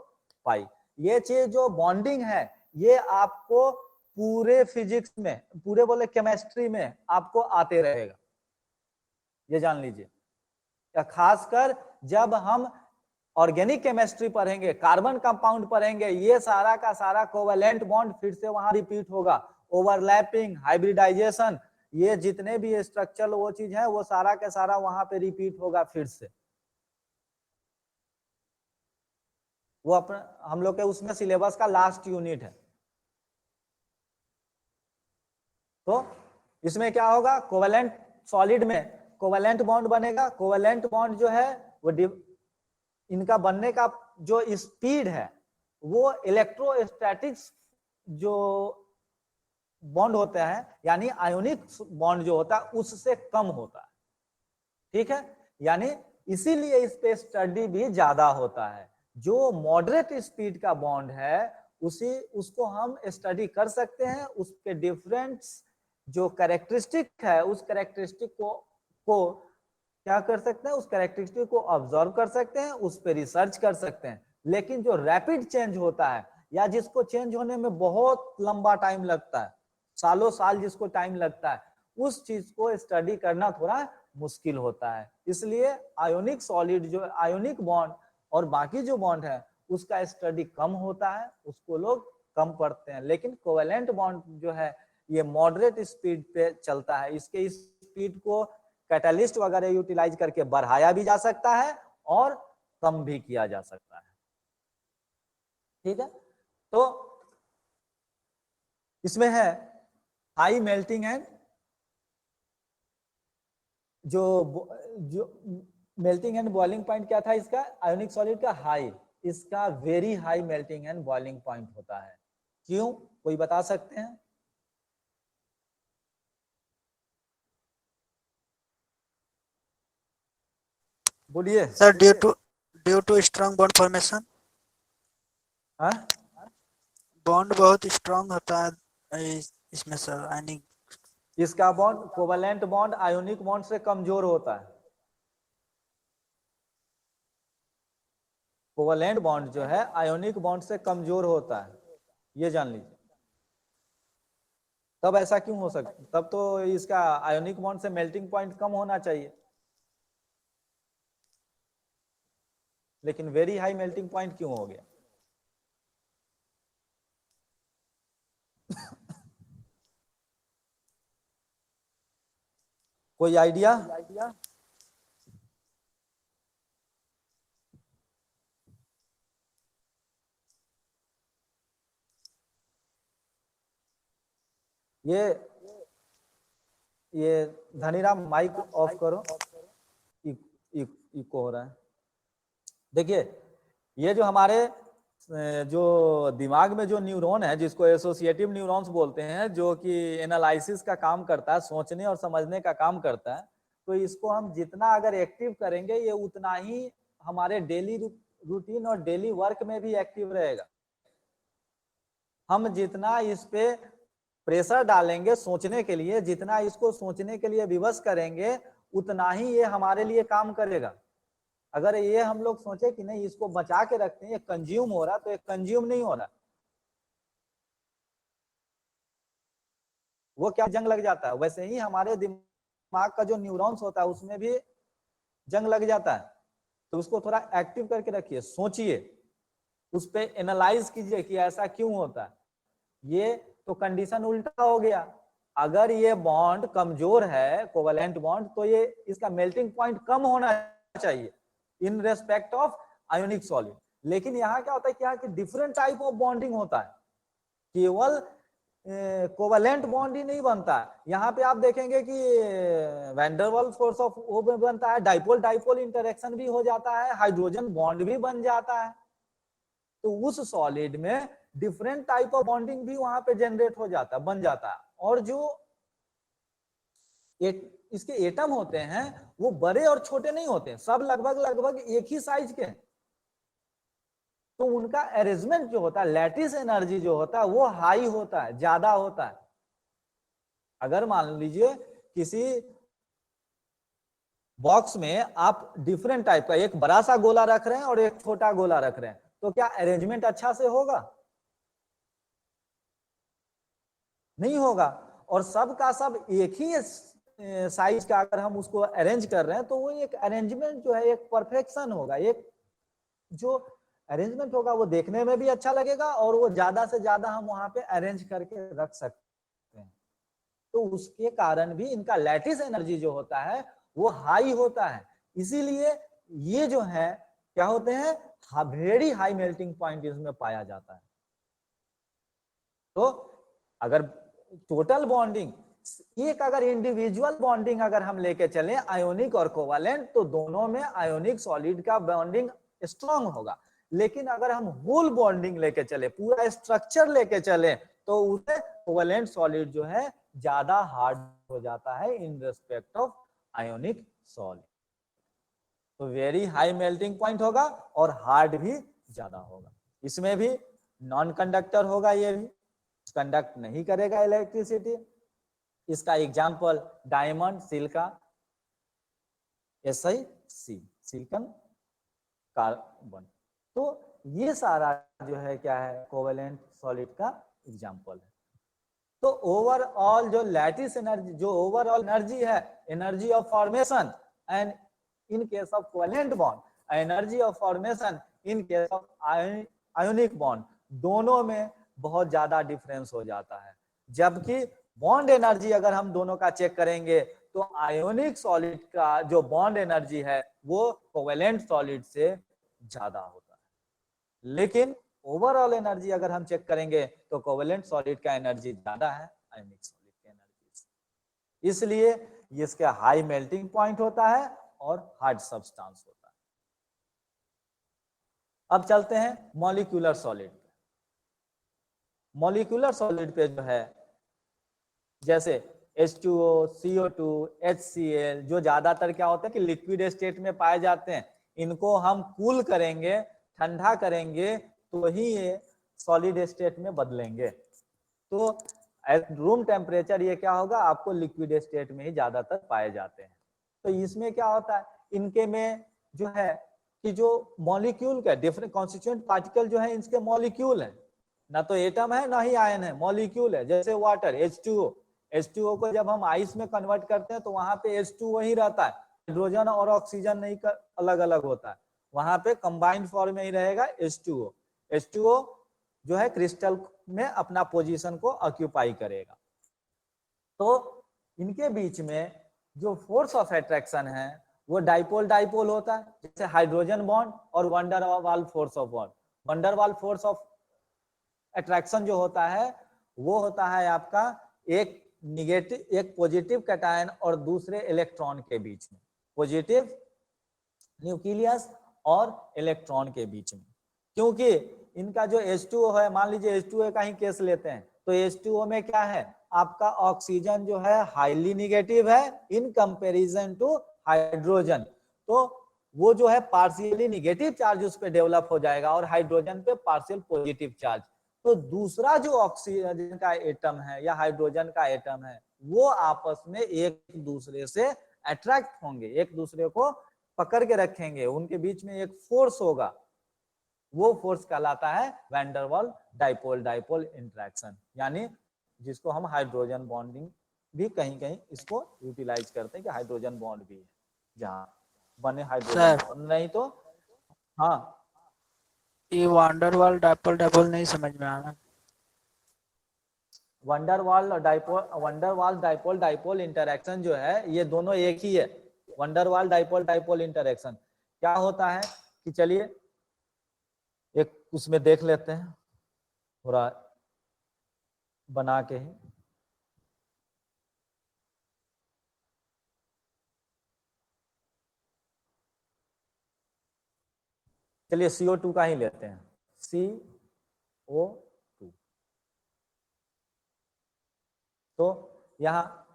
पाई। ये चीज जो बॉन्डिंग है, ये आपको पूरे फिजिक्स में, पूरे बोले केमिस्ट्री में आपको आते रहेगा, ये जान लीजिए। या खासकर जब हम ऑर्गेनिक केमिस्ट्री पढ़ेंगे, कार्बन कंपाउंड पढ़ेंगे, ये सारा का सारा कोवेलेंट बॉन्ड फिर से वहां रिपीट होगा। ओवरलैपिंग, हाइब्रिडाइजेशन, ये जितने भी स्ट्रक्चरल वो चीज है वो सारा का सारा वहां पे रिपीट होगा फिर से। वो अपना हम लोग के उसमें सिलेबस का लास्ट यूनिट है। तो इसमें क्या होगा, कोवेलेंट सॉलिड में कोवेलेंट बॉन्ड बनेगा। कोवेलेंट बॉन्ड जो है वो इनका बनने का जो स्पीड है वो इलेक्ट्रोस्टैटिक्स जो बॉन्ड होता है यानी आयोनिक बॉन्ड जो होता है उससे कम होता है। ठीक है, यानी इसीलिए इस पे स्टडी भी ज्यादा होता है। जो मॉडरेट स्पीड का बॉन्ड है उसको हम स्टडी कर सकते हैं, उसके डिफरेंट जो कैरेक्टरिस्टिक है उस कैरेक्टरिस्टिक को क्या कर सकते हैं, उस कैरेक्टरिस्टिक को ऑब्जर्व कर सकते हैं, उस पर रिसर्च कर सकते हैं। लेकिन जो रैपिड चेंज होता है या जिसको चेंज होने में बहुत लंबा टाइम लगता है, सालों साल जिसको टाइम लगता है, उस चीज को स्टडी करना थोड़ा मुश्किल होता है। इसलिए आयोनिक सॉलिड जो आयोनिक बॉन्ड और बाकी जो बॉन्ड है उसका स्टडी कम होता है, उसको लोग कम पढ़ते हैं। लेकिन कोवेलेंट बॉन्ड जो है ये मॉडरेट स्पीड पे चलता है, इसके स्पीड को कैटलिस्ट वगैरह यूटिलाइज करके बढ़ाया भी जा सकता है और कम भी किया जा सकता है। ठीक है, तो इसमें है हाई मेल्टिंग एंड जो मेल्टिंग एंड बॉइलिंग पॉइंट क्या था इसका, आयोनिक सॉलिड का हाई, इसका very high melting and boiling point होता है। क्यों, कोई बता सकते हैं? बोलिए sir. Due to strong bond formation. Bond बहुत स्ट्रॉन्ग होता है इसमें सर। आयनिक इसका bond covalent bond ionic bond से कमजोर होता है। कोवेलेंट बॉन्ड जो है आयोनिक बॉन्ड से कमजोर होता है, ये जान लीजिए। तब ऐसा क्यों हो सकता, तब तो इसका आयोनिक बॉन्ड से मेल्टिंग पॉइंट कम होना चाहिए, लेकिन वेरी हाई मेल्टिंग पॉइंट क्यों हो गया? कोई आइडिया? ये धनीराम माइक ऑफ करो, इको हो रहा है। देखिए ये जो हमारे जो दिमाग में जो न्यूरॉन है जिसको एसोसिएटिव न्यूरॉन्स बोलते हैं, जो कि एनालिसिस का काम करता है, सोचने और समझने का काम करता है, तो इसको हम जितना अगर एक्टिव करेंगे ये उतना ही हमारे डेली रूटीन और डेली वर्क में भी एक्टिव रहेगा। हम जितना इस पे प्रेशर डालेंगे सोचने के लिए, जितना इसको सोचने के लिए विवश करेंगे उतना ही ये हमारे लिए काम करेगा। अगर ये हम लोग सोचे कि नहीं इसको बचा के रखते हैं, ये कंज्यूम हो रहा, तो ये कंज्यूम नहीं हो रहा, वो क्या जंग लग जाता है। वैसे ही हमारे दिमाग का जो न्यूरॉन्स होता है उसमें भी जंग लग जाता है। तो उसको थोड़ा एक्टिव करके रखिए, सोचिए, उस पर एनालाइज कीजिए कि ऐसा क्यों होता है। ये तो कंडीशन उल्टा हो गया। अगर ये बॉन्ड कमजोर है कोवेलेंट बॉन्ड, तो ये इसका मेल्टिंग पॉइंट कम होना चाहिए in respect of ionic solid. लेकिन यहाँ क्या होता है, क्या कि डिफरेंट टाइप ऑफ बॉन्डिंग होता है, केवल कोवेलेंट बॉन्ड ही नहीं बनता है। यहाँ पे आप देखेंगे कि van der Waals force of वो भी बनता है, डाइपोल डाइपोल इंटरेक्शन भी हो जाता है, हाइड्रोजन बॉन्ड भी बन जाता है। तो उस सॉलिड में डिफरेंट टाइप ऑफ बॉन्डिंग भी वहां पे जनरेट हो जाता है, बन जाता है। और जो इसके एटम होते हैं वो बड़े और छोटे नहीं होते, सब लगभग लगभग एक ही साइज के। तो उनका अरेंजमेंट जो होता है, लैटिस एनर्जी जो होता है वो हाई होता है, ज्यादा होता है। अगर मान लीजिए किसी बॉक्स में आप डिफरेंट टाइप का एक बड़ा सा गोला रख रहे हैं और एक छोटा गोला रख रहे हैं, तो क्या अरेंजमेंट अच्छा से होगा? नहीं होगा। और सब का सब एक ही साइज का अगर हम उसको अरेंज कर रहे हैं तो वो एक अरेंजमेंट जो है एक परफेक्शन होगा, एक जो अरेंजमेंट होगा वो देखने में भी अच्छा लगेगा और वो ज्यादा से ज्यादा हम वहां पे अरेंज करके रख सकते हैं। तो उसके कारण भी इनका लैटिस एनर्जी जो होता है वो हाई होता है, इसीलिए ये जो है क्या होते हैं, वेरी हाई मेल्टिंग पॉइंट इसमें पाया जाता है। तो अगर टोटल बॉन्डिंग, एक अगर इंडिविजुअल बॉन्डिंग अगर हम लेके चले आयोनिक और कोवैलेंट, तो दोनों में आयोनिक सॉलिड का बॉन्डिंग स्ट्रांग होगा, लेकिन अगर हम होल बॉन्डिंग लेके चले, पूरा स्ट्रक्चर लेके चले, तो उससे कोवैलेंट सॉलिड जो है ज्यादा हार्ड हो जाता है in respect of ionic solid. तो वेरी हाई मेल्टिंग पॉइंट होगा और हार्ड भी ज्यादा होगा। इसमें भी नॉन कंडक्टर होगा, ये भी कंडक्ट नहीं करेगा इलेक्ट्रिसिटी। इसका example diamond, silica, SiC, silicon carbon. तो ये सारा जो है क्या है, कोवेलेंट सॉलिड का एग्जांपल है। तो ओवरऑल जो लैटिस एनर्जी, जो ओवरऑल एनर्जी है, energy of formation and in case of covalent bond, energy of formation in case of ionic bond, दोनों में बहुत ज्यादा डिफरेंस हो जाता है। जबकि बॉन्ड एनर्जी अगर हम दोनों का चेक करेंगे तो आयोनिक सॉलिड का जो बॉन्ड एनर्जी है वो कोवेलेंट सॉलिड से ज्यादा होता है। लेकिन ओवरऑल एनर्जी अगर हम चेक करेंगे तो कोवेलेंट सॉलिड का एनर्जी ज्यादा है आयोनिक सॉलिड की एनर्जी से, इसलिए इसका हाई मेल्टिंग पॉइंट होता है और हार्ड सब्सटेंस होता है। अब चलते हैं मॉलिक्यूलर सॉलिड। मॉलिक्यूलर सॉलिड पे जो है जैसे H2O, CO2, HCl, जो ज्यादातर क्या होता है कि लिक्विड स्टेट में पाए जाते हैं, इनको हम कूल करेंगे, ठंडा करेंगे, तो ही ये सॉलिड स्टेट में बदलेंगे। तो एट रूम टेम्परेचर ये क्या होगा, आपको लिक्विड स्टेट में ही ज्यादातर पाए जाते हैं। तो इसमें क्या होता है, इनके में जो है कि जो मॉलिक्यूल का डिफरेंट कॉन्स्टिट्यूएंट पार्टिकल जो है, इसके मॉलिक्यूल है, ना तो एटम है ना ही आयन है, मॉलिक्यूल है। जैसे वाटर H2O को जब हम आइस में कन्वर्ट करते हैं तो वहां पे H2 वही रहता है, हाइड्रोजन और ऑक्सीजन नहीं कर, अलग अलग होता है, वहां पे कंबाइंड फॉर्म में ही रहेगा H2O जो है क्रिस्टल में अपना पोजीशन को ऑक्यूपाई करेगा। तो इनके बीच में जो फोर्स ऑफ अट्रैक्शन है वो डाइपोल डाइपोल होता है, जैसे हाइड्रोजन बॉन्ड और van der Waals force of bond. Van der Waals force of attraction जो होता है वो होता है आपका एक निगेटिव, एक पॉजिटिव कैटायन और दूसरे इलेक्ट्रॉन के बीच में, पॉजिटिव न्यूक्लियस और इलेक्ट्रॉन के बीच में। क्योंकि इनका जो H2O है, मान लीजिए H2O का ही केस लेते हैं, तो H2O में क्या है, आपका ऑक्सीजन जो है हाईली निगेटिव है इन कंपैरिजन टू हाइड्रोजन, तो वो जो है पार्शियली निगेटिव चार्ज उस पर डेवलप हो जाएगा और हाइड्रोजन पे पार्शियल पॉजिटिव चार्ज। तो दूसरा जो ऑक्सीजन का एटम है या हाइड्रोजन का एटम है वो आपस में एक दूसरे से अट्रैक्ट होंगे, एक दूसरे को पकड़ के रखेंगे, उनके बीच में एक फोर्स होगा, वो फोर्स कहलाता है वैंडरवाल डाइपोल डाइपोल इंटरेक्शन, यानी जिसको हम हाइड्रोजन बॉन्डिंग भी कहीं कहीं इसको यूटिलाइज करते हैं कि हाइड्रोजन बॉन्ड भी है जहां बने हाइड्रोजन बॉन्ड, नहीं तो हाँ ये वंडरवाल डाइपोल डाइपोल नहीं समझ में आ रहा। वंडरवाल डाइपोल डाइपोल इंटरेक्शन जो है ये दोनों एक ही है। वंडरवाल डाइपोल डाइपोल इंटरेक्शन क्या होता है कि चलिए एक उसमें देख लेते हैं थोड़ा बना के ही। चलिए CO2 का ही लेते हैं, CO2। तो यहाँ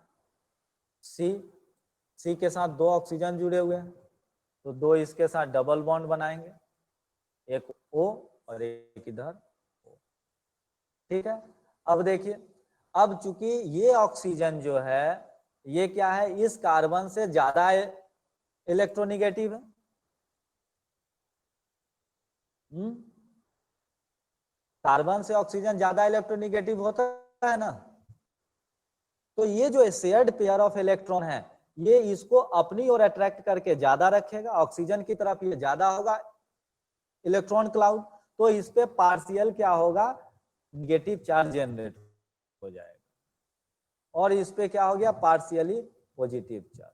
C के साथ 2 ऑक्सीजन जुड़े हुए हैं, तो 2 इसके साथ डबल बॉन्ड बनाएंगे, एक O और एक इधर O। ठीक है, अब देखिए, अब चूंकि ये ऑक्सीजन जो है ये क्या है, इस कार्बन से ज्यादा इलेक्ट्रोनिगेटिव है। कार्बन से ऑक्सीजन ज्यादा इलेक्ट्रोनिगेटिव होता है ना, तो ये जो शेयर्ड पेयर ऑफ इलेक्ट्रॉन है ये इसको अपनी ओर अट्रैक्ट करके ज्यादा रखेगा, ऑक्सीजन की तरफ ये ज्यादा होगा इलेक्ट्रॉन क्लाउड, तो इस पे पार्शियल क्या होगा, निगेटिव चार्ज जनरेट हो जाएगा, और इस पे क्या हो गया, पार्शियली पॉजिटिव चार्ज।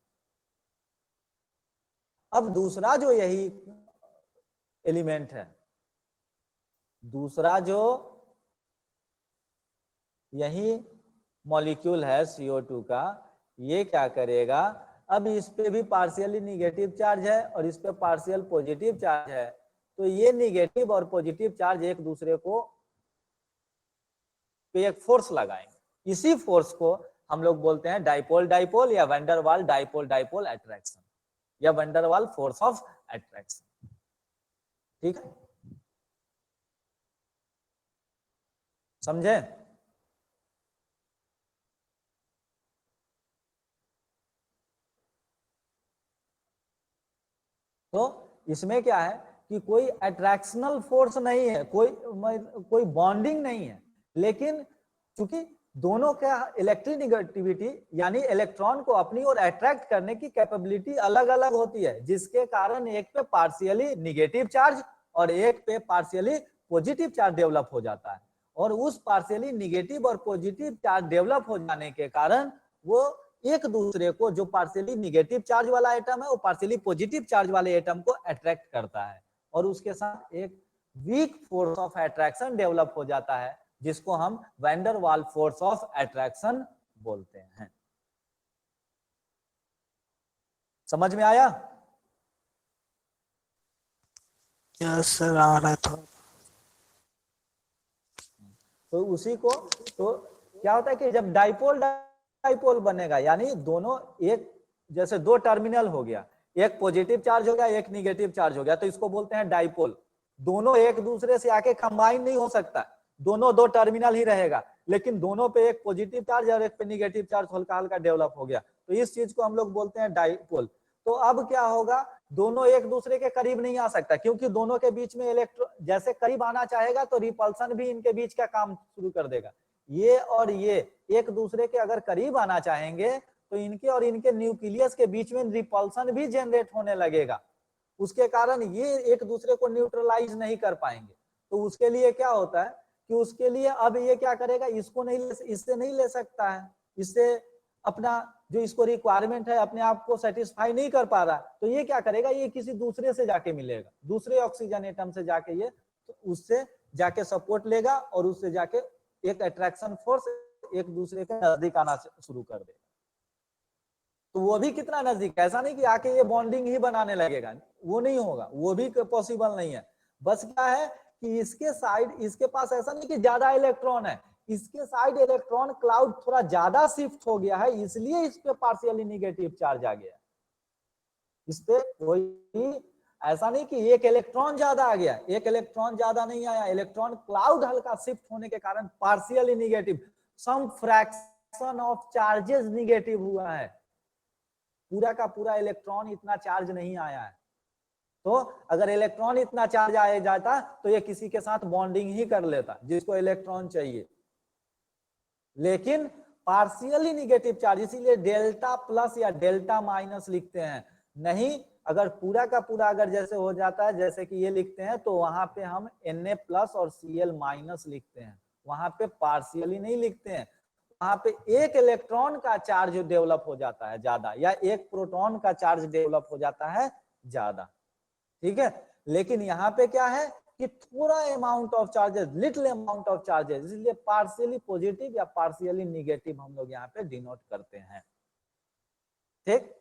अब दूसरा जो यही एलिमेंट है, दूसरा जो यही मॉलिक्यूल है CO2 का, ये क्या करेगा, अब इस पे भी पार्शियली निगेटिव चार्ज है और इस पे पार्शियल पॉजिटिव चार्ज है, तो ये निगेटिव और पॉजिटिव चार्ज एक दूसरे को पे एक फोर्स लगाएंगे, इसी फोर्स को हम लोग बोलते हैं डाइपोल डाइपोल या वैन डर वाल डाइपोल डाइपोल अट्रैक्शन या वैन डर वाल फोर्स ऑफ अट्रैक्शन। ठीक है, समझे? तो इसमें क्या है कि कोई अट्रैक्शनल फोर्स नहीं है, कोई बॉन्डिंग नहीं है, लेकिन चूंकि दोनों का इलेक्ट्रोनेगेटिविटी यानी इलेक्ट्रॉन को अपनी ओर अट्रैक्ट करने की कैपेबिलिटी अलग अलग होती है, जिसके कारण एक पे पार्शियली निगेटिव चार्ज और एक पे पार्शियली पॉजिटिव चार्ज डेवलप हो जाता है, और उस पार्शियली निगेटिव और पॉजिटिव चार्ज डेवलप हो जाने के कारण वो एक दूसरे को, जो पार्शियली निगेटिव चार्ज वाला एटम है वो पार्शियली पॉजिटिव चार्ज वाले एटम को अट्रैक्ट करता है, और उसके साथ एक weak force of attraction develop हो जाता है, जिसको हम वैन डर वाल फोर्स ऑफ अट्रैक्शन बोलते हैं। समझ में आया? यस सर, आ रहा था। तो उसी को, तो क्या होता है कि जब डाइपोल डाइपोल बनेगा, यानी दोनों एक जैसे दो टर्मिनल हो गया, एक पॉजिटिव चार्ज हो गया एक निगेटिव चार्ज हो गया, तो इसको बोलते हैं डाइपोल। दोनों एक दूसरे से आके कंबाइन नहीं हो सकता, दोनों दो टर्मिनल ही रहेगा, लेकिन दोनों पे एक पॉजिटिव चार्ज और एक पे निगेटिव चार्ज हल्का हल्का डेवलप हो गया, तो इस चीज को हम लोग बोलते हैं डाइपोल। तो अब क्या होगा, दोनों एक दूसरे के करीब नहीं आ सकता, क्योंकि दोनों के बीच में इलेक्ट्रॉन जैसे करीब आना चाहेगा तो रिपल्सन भी इनके बीच का काम शुरू कर देगा। ये और ये एक दूसरे के अगर करीब आना चाहेंगे तो इनके और इनके न्यूक्लियस के बीच में रिपल्सन भी जनरेट होने लगेगा, उसके कारण ये एक दूसरे को न्यूट्रलाइज नहीं कर पाएंगे। तो उसके लिए क्या होता है कि उसके लिए अब ये क्या करेगा, इसको नहीं इससे नहीं ले सकता है, इससे अपना जो इसको रिक्वायरमेंट है अपने आप को सेटिस्फाई नहीं कर पा रहा, तो ये क्या करेगा, ये किसी दूसरे से जाके मिलेगा, दूसरे ऑक्सीजन एटम से जाके ये तो उससे जाके सपोर्ट लेगा और उससे जाके एक अट्रैक्शन फोर्स एक दूसरे के नजदीक आना शुरू कर देगा। तो वो भी कितना नजदीक, ऐसा नहीं कि आके ये बॉन्डिंग ही बनाने लगेगा, वो नहीं होगा, वो भी पॉसिबल नहीं है। बस क्या है कि इसके साइड, इसके पास ऐसा नहीं कि ज्यादा इलेक्ट्रॉन है, इसके साइड इलेक्ट्रॉन क्लाउड थोड़ा ज्यादा शिफ्ट हो गया है, इसलिए इस पे पार्शियली निगेटिव चार्ज आ गया। इस पे कोई ऐसा नहीं कि एक इलेक्ट्रॉन ज्यादा आ गया, एक इलेक्ट्रॉन ज्यादा नहीं आया, इलेक्ट्रॉन क्लाउड हल्का शिफ्ट होने के कारण partially negative, some fraction of charges negative हुआ है, पूरा का पूरा इलेक्ट्रॉन इतना चार्ज नहीं आया है। तो अगर इलेक्ट्रॉन इतना चार्ज आ जाता तो ये किसी के साथ बॉन्डिंग ही कर लेता जिसको इलेक्ट्रॉन चाहिए, लेकिन पार्शियली निगेटिव चार्ज, इसीलिए डेल्टा प्लस या डेल्टा माइनस लिखते हैं। नहीं, अगर पूरा का पूरा अगर जैसे हो जाता है जैसे कि ये लिखते हैं, तो वहां पे हम Na प्लस और Cl माइनस लिखते हैं, वहां पे पार्शियली नहीं लिखते हैं। वहां पे एक इलेक्ट्रॉन का चार्ज डेवलप हो जाता है ज्यादा, या एक प्रोटॉन का चार्ज डेवलप हो जाता है ज्यादा, ठीक है। लेकिन यहाँ पे क्या है कि थोड़ा amount of charges, little amount of charges, इसलिए पार्शियली पॉजिटिव या पार्शियली निगेटिव हम लोग यहाँ पे डिनोट करते हैं, ठीक।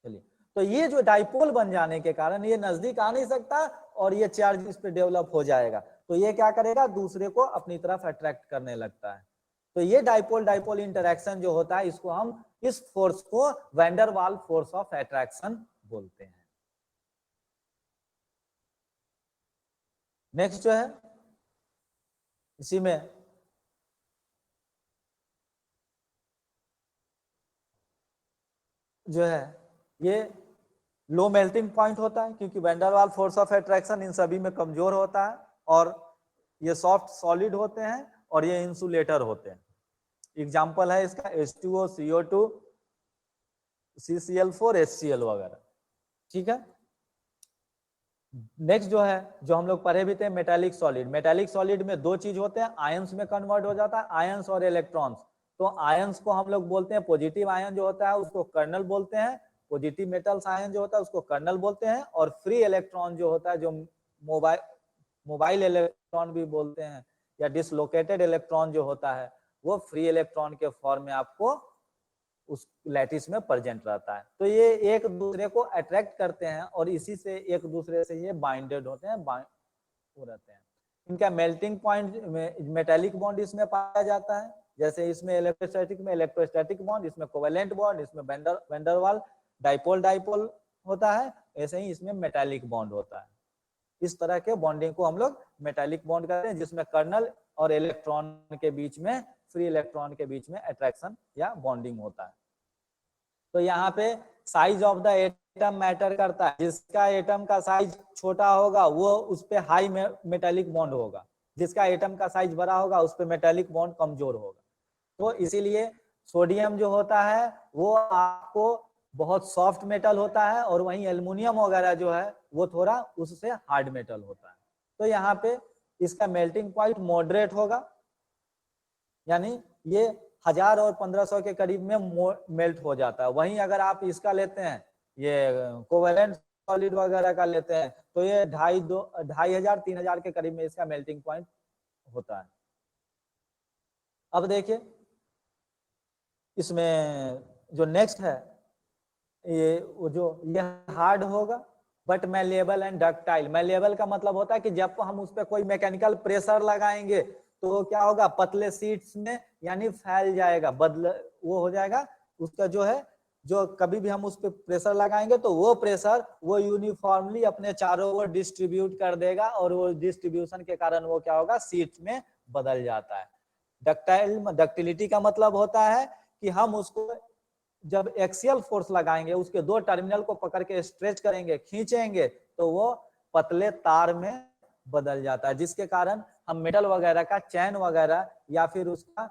चलिए, तो ये जो डाइपोल बन जाने के कारण ये नजदीक आ नहीं सकता और ये चार्ज इस पे डेवलप हो जाएगा, तो ये क्या करेगा, दूसरे को अपनी तरफ अट्रैक्ट करने लगता है। तो ये डाइपोल डाइपोल इंटरेक्शन जो होता है, इसको हम इस फोर्स को वैन डर वाल फोर्स ऑफ अट्रैक्शन बोलते हैं। नेक्स्ट जो है इसी में जो है ये लो मेल्टिंग पॉइंट होता है, क्योंकि वैन डर वाल फोर्स ऑफ अट्रैक्शन इन सभी में कमजोर होता है, और ये सॉफ्ट सॉलिड होते हैं और ये इंसुलेटर होते हैं। एग्जाम्पल है इसका H2O, CO2, CCl4, HCl वगैरह। ठीक है, नेक्स्ट जो है, जो हम लोग पढ़े भी थे, मेटालिक सॉलिड। मेटालिक सॉलिड में दो चीज होते हैं, आयंस में कन्वर्ट हो जाता है, आयंस और इलेक्ट्रॉन्स। तो आयंस को हम लोग बोलते हैं, पॉजिटिव आयन जो होता है उसको कर्नल बोलते हैं, पॉजिटिव मेटल्स आयन जो होता है उसको कर्नल बोलते हैं, और फ्री इलेक्ट्रॉन जो होता है, जो मोबाइल इलेक्ट्रॉन भी बोलते हैं, या डिसलोकेटेड इलेक्ट्रॉन जो होता है, वो फ्री इलेक्ट्रॉन के फॉर्म में आपको उस लैटिस में प्रेजेंट रहता है। तो ये एक दूसरे को अट्रैक्ट करते हैं और इसी से एक दूसरे से ये बाइंडेड होते हैं, हो रहते हैं। इनका मेल्टिंग पॉइंट मेटालिक बॉन्ड इसमें पाया जाता है, जैसे इसमें इलेक्ट्रोस्टैटिक में इलेक्ट्रोस्टैटिक बॉन्ड, इसमें कोवेलेंट बॉन्ड, इसमें वैंडरवाल डाइपोल डाइपोल होता है, ऐसे ही इसमें मेटालिक बॉन्ड होता है। इस तरह के बॉन्डिंग को हम लोग मेटालिक बॉन्ड कहते हैं, जिसमें कर्नल और इलेक्ट्रॉन के बीच में, फ्री इलेक्ट्रॉन के बीच में अट्रैक्शन या बॉन्डिंग होता है। तो यहाँ पे size of the atom matter करता है, जिसका एटम का साइज छोटा होगा वो उस पे हाई मेटालिक बॉन्ड होगा, जिसका एटम का साइज बड़ा होगा उस पे मेटालिक बॉन्ड कमजोर होगा। तो इसीलिए सोडियम जो होता है वो आपको बहुत सॉफ्ट मेटल होता है, और वहीं एल्युमिनियम वगैरह जो है वो थोड़ा उससे हार्ड मेटल होता है। तो यहाँ पे इसका मेल्टिंग पॉइंट मॉडरेट होगा, यानी ये 1000 और 1500 के करीब में मेल्ट हो जाता है। वहीं अगर आप इसका लेते हैं, ये कोवेलेंट सॉलिड वगैरह का लेते हैं, तो ये 2500-3000 के करीब में इसका मेल्टिंग पॉइंट होता है। अब देखिए इसमें जो नेक्स्ट है, ये हार्ड होगा but malleable and ductile. Malleable का मतलब होता है कि जब हम उस पर कोई मैकेनिकल प्रेशर लगाएंगे तो क्या होगा, पतले सीट्स में यानी फैल जाएगा, वो हो जाएगा उसका जो है, जो कभी भी हम उस पर प्रेशर लगाएंगे तो वो प्रेशर वो यूनिफॉर्मली अपने चारों ओर डिस्ट्रीब्यूट कर देगा, और वो डिस्ट्रीब्यूशन के कारण वो क्या होगा, सीट्स में बदल जाता है। डक्टिलिटी का मतलब होता है कि हम उसको जब एक्सियल फोर्स लगाएंगे, उसके दो टर्मिनल को पकड़ के स्ट्रेच करेंगे, खींचेंगे, तो वो पतले तार में बदल जाता है, जिसके कारण हम मेटल वगैरह का चैन वगैरह या फिर उसका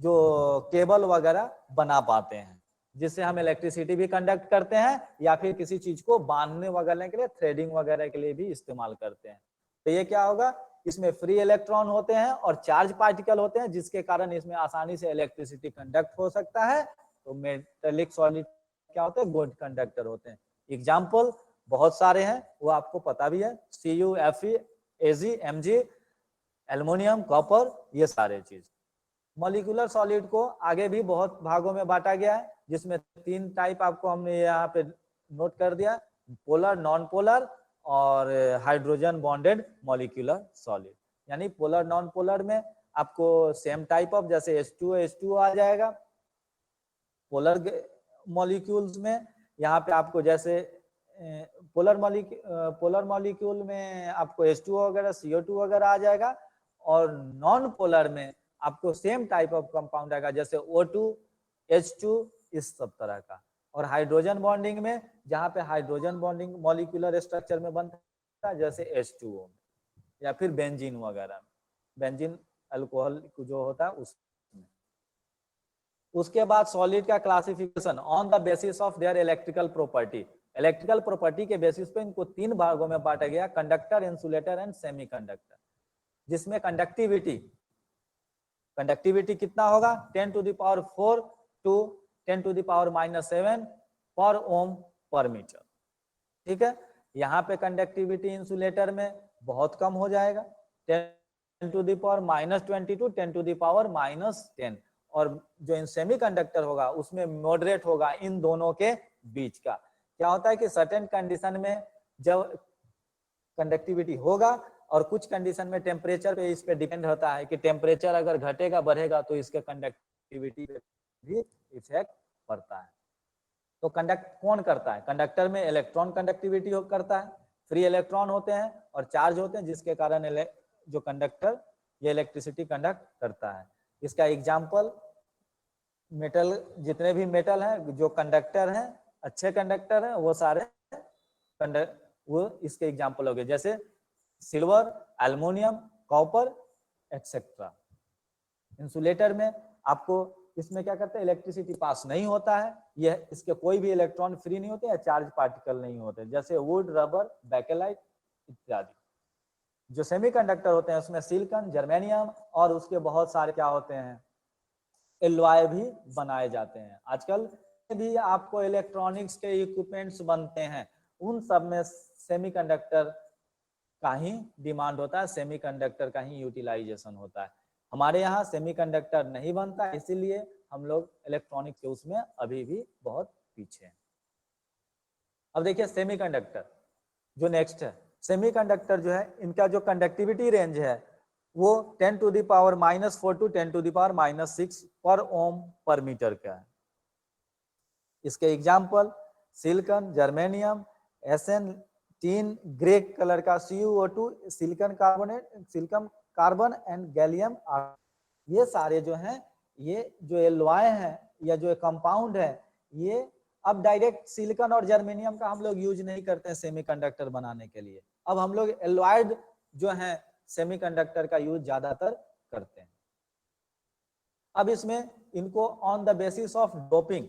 जो केबल वगैरह बना पाते हैं, जिससे हम इलेक्ट्रिसिटी भी कंडक्ट करते हैं, या फिर किसी चीज को बांधने वगैरह के लिए, थ्रेडिंग वगैरह के लिए भी इस्तेमाल करते हैं। तो ये क्या होगा, इसमें फ्री इलेक्ट्रॉन होते हैं और चार्ज पार्टिकल होते हैं, जिसके कारण इसमें आसानी से इलेक्ट्रिसिटी कंडक्ट हो सकता है। तो मेटालिक सॉलिड क्या होते हैं, गुड कंडक्टर होते हैं। एग्जाम्पल बहुत सारे हैं, वो आपको पता भी है, Cu, Fe, Ag, Mg, aluminium, copper, ये सारे चीज। मॉलिक्यूलर सॉलिड को आगे भी बहुत भागों में बांटा गया है, जिसमें 3 टाइप आपको हमने यहाँ पे नोट कर दिया, पोलर, नॉन पोलर और हाइड्रोजन बॉन्डेड मॉलिक्यूलर सॉलिड। यानी पोलर नॉन पोलर में आपको सेम टाइप ऑफ, जैसे H2O आ जाएगा। पोलर मॉलिक्यूल्स में यहाँ पे आपको जैसे पोलर मॉलिक्यूल में आपको H2O वगैरह, CO2 वगैरह आ जाएगा, और नॉन पोलर में आपको सेम टाइप ऑफ कंपाउंड आएगा, जैसे O2, H2, इस सब तरह का। और हाइड्रोजन बॉन्डिंग में, जहाँ पे हाइड्रोजन बॉन्डिंग मॉलिक्यूलर स्ट्रक्चर में बनता है, जैसे H2O या फिर बेंजीन वगैरह, बेंजीन अल्कोहल जो होता है उसमें। उसके बाद सॉलिड का classification on the basis of their electrical property. Electrical property के बेसिस पे इनको 3 भागों में बांटा गया, कंडक्टर, इंसुलेटर एंड सेमीकंडक्टर। जिसमें कंडक्टिविटी कितना होगा, 10 to the power 4 to 10 to the power -7 पर ओम पर मीटर। ठीक है, यहाँ पे कंडक्टिविटी इंसुलेटर में बहुत कम हो जाएगा, 10 to the power -20 to 10 to the power -10, और जो सेमीकंडक्टर होगा उसमें मॉडरेट होगा इन दोनों के बीच का। क्या होता है कि सर्टेन कंडीशन में जब कंडक्टिविटी होगा, और कुछ कंडीशन में टेम्परेचर पे इस पे डिपेंड होता है कि टेम्परेचर अगर घटेगा बढ़ेगा तो इसके कंडक्टिविटी पे भी इफेक्ट पड़ता है। तो कंडक्ट कौन करता है, कंडक्टर में इलेक्ट्रॉन कंडक्टिविटी करता है, फ्री इलेक्ट्रॉन होते हैं और चार्ज होते हैं, जिसके कारण जो कंडक्टर ये इलेक्ट्रिसिटी कंडक्ट करता है। इसका एग्जाम्पल मेटल, जितने भी मेटल हैं जो कंडक्टर हैं, अच्छे कंडक्टर हैं, वो सारे वो इसके एग्जाम्पल हो गए, जैसे silver, aluminium, copper etcetera. Insulator में आपको इसमें क्या करते हैं, इलेक्ट्रिसिटी पास नहीं होता है, यह इसके कोई भी इलेक्ट्रॉन फ्री नहीं होते या चार्ज पार्टिकल नहीं होते, जैसे वुड, रबर, बेकेलाइट इत्यादि। जो सेमीकंडक्टर होते हैं उसमें सिलिकॉन, जर्मेनियम और उसके बहुत सारे क्या होते हैं, एलॉय भी बनाए जाते हैं। आजकल भी आपको इलेक्ट्रॉनिक्स के इक्विपमेंट्स बनते हैं, उन सब में सेमीकंडक्टर का ही डिमांड होता है, सेमीकंडक्टर का ही यूटिलाइजेशन होता है। हमारे यहाँ सेमीकंडक्टर नहीं बनता, इसीलिए हम लोग इलेक्ट्रॉनिक्स के उसमें अभी भी बहुत पीछे हैं। अब देखिए सेमीकंडक्टर जो नेक्स्ट है, सेमीकंडक्टर जो है इनका जो कंडक्टिविटी रेंज है वो 10 to the power -4 to 10 to the power -6 per ohm per metre का है। इसके example silicon, germanium, SN, tin, grey colour का CuO2, silicon carbonate, silicon carbon and gallium, ये सारे जो हैं, ये जो एलॉय हैं या जो कंपाउंड है, ये अब डायरेक्ट सिलिकॉन और जर्मेनियम का हम लोग यूज नहीं करते हैं सेमीकंडक्टर बनाने के लिए। अब हम लोग एलॉयड जो है सेमीकंडक्टर का यूज ज्यादातर करते हैं। अब इसमें इनको on the basis of doping,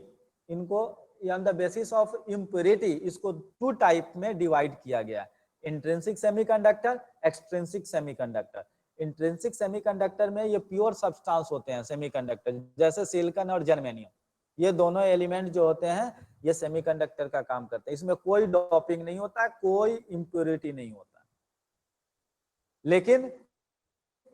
इनको on the basis of impurity, इसको 2 टाइप में डिवाइड किया गया है, intrinsic semiconductor, extrinsic semiconductor. Intrinsic semiconductor में ये प्योर सब्सटेंस होते हैं सेमीकंडक्टर, जैसे सिलिकॉन और जर्मेनियम, ये दोनों एलिमेंट जो होते हैं ये सेमीकंडक्टर का काम करते हैं। इसमें कोई डोपिंग नहीं होता, कोई इम्प्योरिटी नहीं होता, लेकिन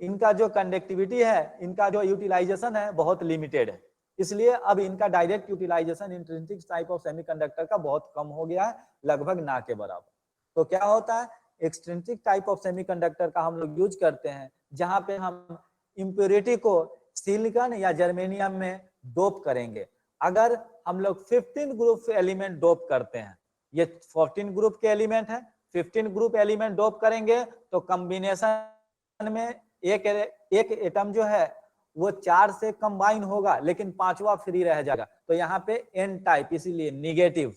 इनका जो कंडक्टिविटी है, इनका जो यूटिलाइजेशन है बहुत लिमिटेड है, इसलिए अब इनका direct utilisation intrinsic type of semiconductor का बहुत कम हो गया है, लगभग ना के बराबर। तो क्या होता है, एक्सट्रिंसिक टाइप ऑफ सेमीकंडक्टर का हम लोग यूज करते हैं जहां पे हम इम्प्योरिटी को सिलिकॉन या जर्मेनियम में डोप करेंगे। अगर हम लोग 15 ग्रुप एलिमेंट डोप करते हैं, ये 14 ग्रुप के एलिमेंट है, 15 ग्रुप एलिमेंट डोप करेंगे तो कॉम्बिनेशन में एक एटम जो है वो 4 से कंबाइन होगा, लेकिन 5वां फ्री रह जाएगा, तो यहाँ पे एन टाइप, इसीलिए निगेटिव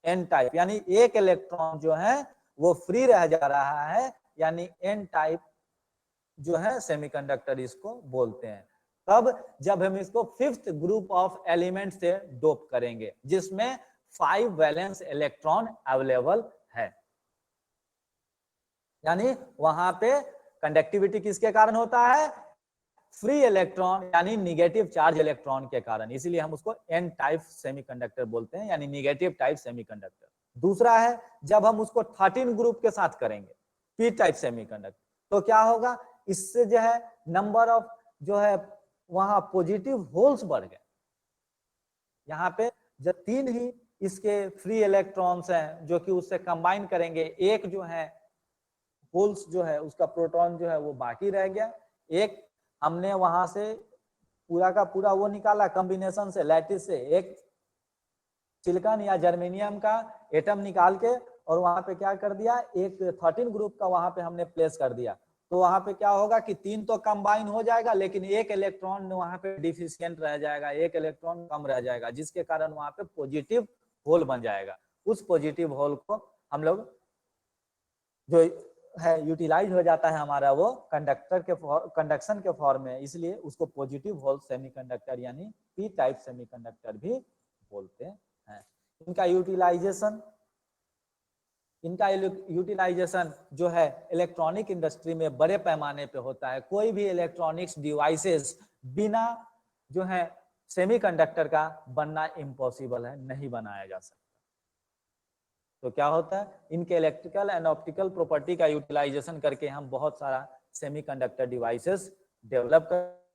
एन टाइप, यानी एक इलेक्ट्रॉन जो है वो फ्री रह जा रहा है, यानी एन टाइप जो है सेमीकंडक्टर इसको बोलते हैं। तब जब हम इसको 5th ग्रुप ऑफ एलिमेंट से डोप करेंगे जिसमें 5 वैलेंस इलेक्ट्रॉन अवेलेबल है, यानी वहां पे कंडक्टिविटी किसके कारण होता है, फ्री इलेक्ट्रॉन यानी निगेटिव चार्ज इलेक्ट्रॉन के कारण, इसीलिए हम उसको एन टाइप सेमीकंडक्टर बोलते हैं, यानी निगेटिव टाइप सेमीकंडक्टर। दूसरा है जब हम उसको 13 ग्रुप के साथ करेंगे पी टाइप सेमीकंडक्टर, तो क्या होगा, इससे जो है नंबर ऑफ जो है वहां पॉजिटिव होल्स बढ़ गए। यहाँ पे जब 3 ही इसके फ्री इलेक्ट्रॉन्स हैं जो कि उससे कंबाइन करेंगे, एक जो है होल्स जो है उसका प्रोटॉन जो है वो बाकी रह गया, एक हमने वहां से पूरा का पूरा वो निकाला कॉम्बिनेशन से, लैटिस से एक सिलिकॉन या जर्मेनियम का एटम निकाल के और वहां पे क्या कर दिया, एक 13 ग्रुप का वहां पे हमने प्लेस कर दिया, तो वहां पे क्या होगा कि 3 तो कंबाइन हो जाएगा, लेकिन एक इलेक्ट्रॉन वहां पे डिफिशिएंट रह जाएगा, एक इलेक्ट्रॉन कम रह जाएगा, जिसके कारण वहां पे पॉजिटिव होल बन जाएगा। उस पॉजिटिव होल को हम लोग जो है यूटिलाइज हो जाता है हमारा वो कंडक्शन के फॉर्म में, इसलिए उसको पॉजिटिव होल सेमीकंडक्टर यानी पी टाइप सेमीकंडक्टर भी बोलते हैं। इनका यूटिलाइजेशन जो है इलेक्ट्रॉनिक इंडस्ट्री में बड़े पैमाने पे होता है। कोई भी इलेक्ट्रॉनिक्स डिवाइसेस बिना जो है सेमीकंडक्टर का बनना इम्पॉसिबल है, नहीं बनाया जा सकता। तो क्या होता है, इनके इलेक्ट्रिकल एंड ऑप्टिकल प्रॉपर्टी का यूटिलाइजेशन करके हम बहुत सारा सेमीकंडक्टर डिवाइसेस डेवलप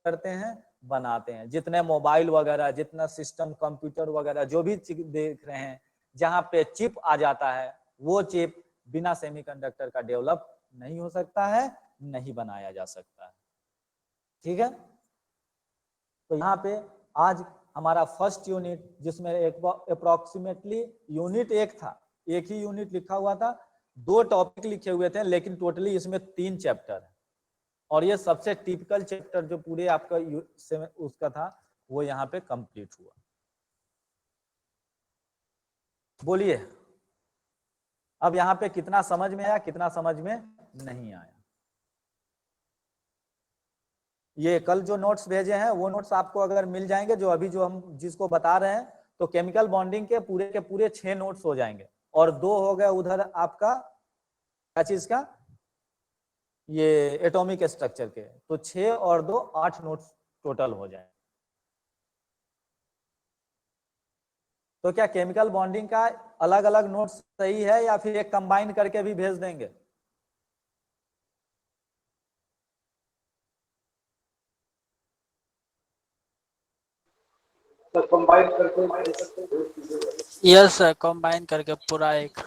करते हैं, बनाते हैं। जितने मोबाइल वगैरह, जितना सिस्टम कंप्यूटर वगैरह जो भी देख रहे हैं जहाँ पे चिप आ जाता है, वो चिप बिना सेमीकंडक्टर का डेवलप नहीं हो सकता है, नहीं बनाया जा सकता है। ठीक है, तो यहाँ पे आज हमारा फर्स्ट यूनिट, जिसमें अप्रोक्सीमेटली यूनिट एक था, एक ही यूनिट लिखा हुआ था, 2 टॉपिक लिखे हुए थे, लेकिन टोटली इसमें 3 चैप्टर है, और ये सबसे टिपिकल चैप्टर जो पूरे आपका उसका था वो यहाँ पे कंप्लीट हुआ। बोलिए अब यहाँ पे कितना समझ में आया, कितना समझ में नहीं आया। ये कल जो नोट्स भेजे हैं वो नोट्स आपको अगर मिल जाएंगे, जो अभी जो हम जिसको बता रहे हैं, तो केमिकल बॉन्डिंग के पूरे 6 नोट्स हो जाएंगे, और 2 हो गए उधर आपका क्या चीज का, ये एटॉमिक स्ट्रक्चर के, तो 6 और 2 8 नोट्स टोटल हो जाए। तो क्या केमिकल बॉन्डिंग का अलग अलग नोट्स सही है, या फिर एक कंबाइन करके भी भेज देंगे? तो कंबाइन करके भेज सकते यस सर, कंबाइन करके पूरा एक।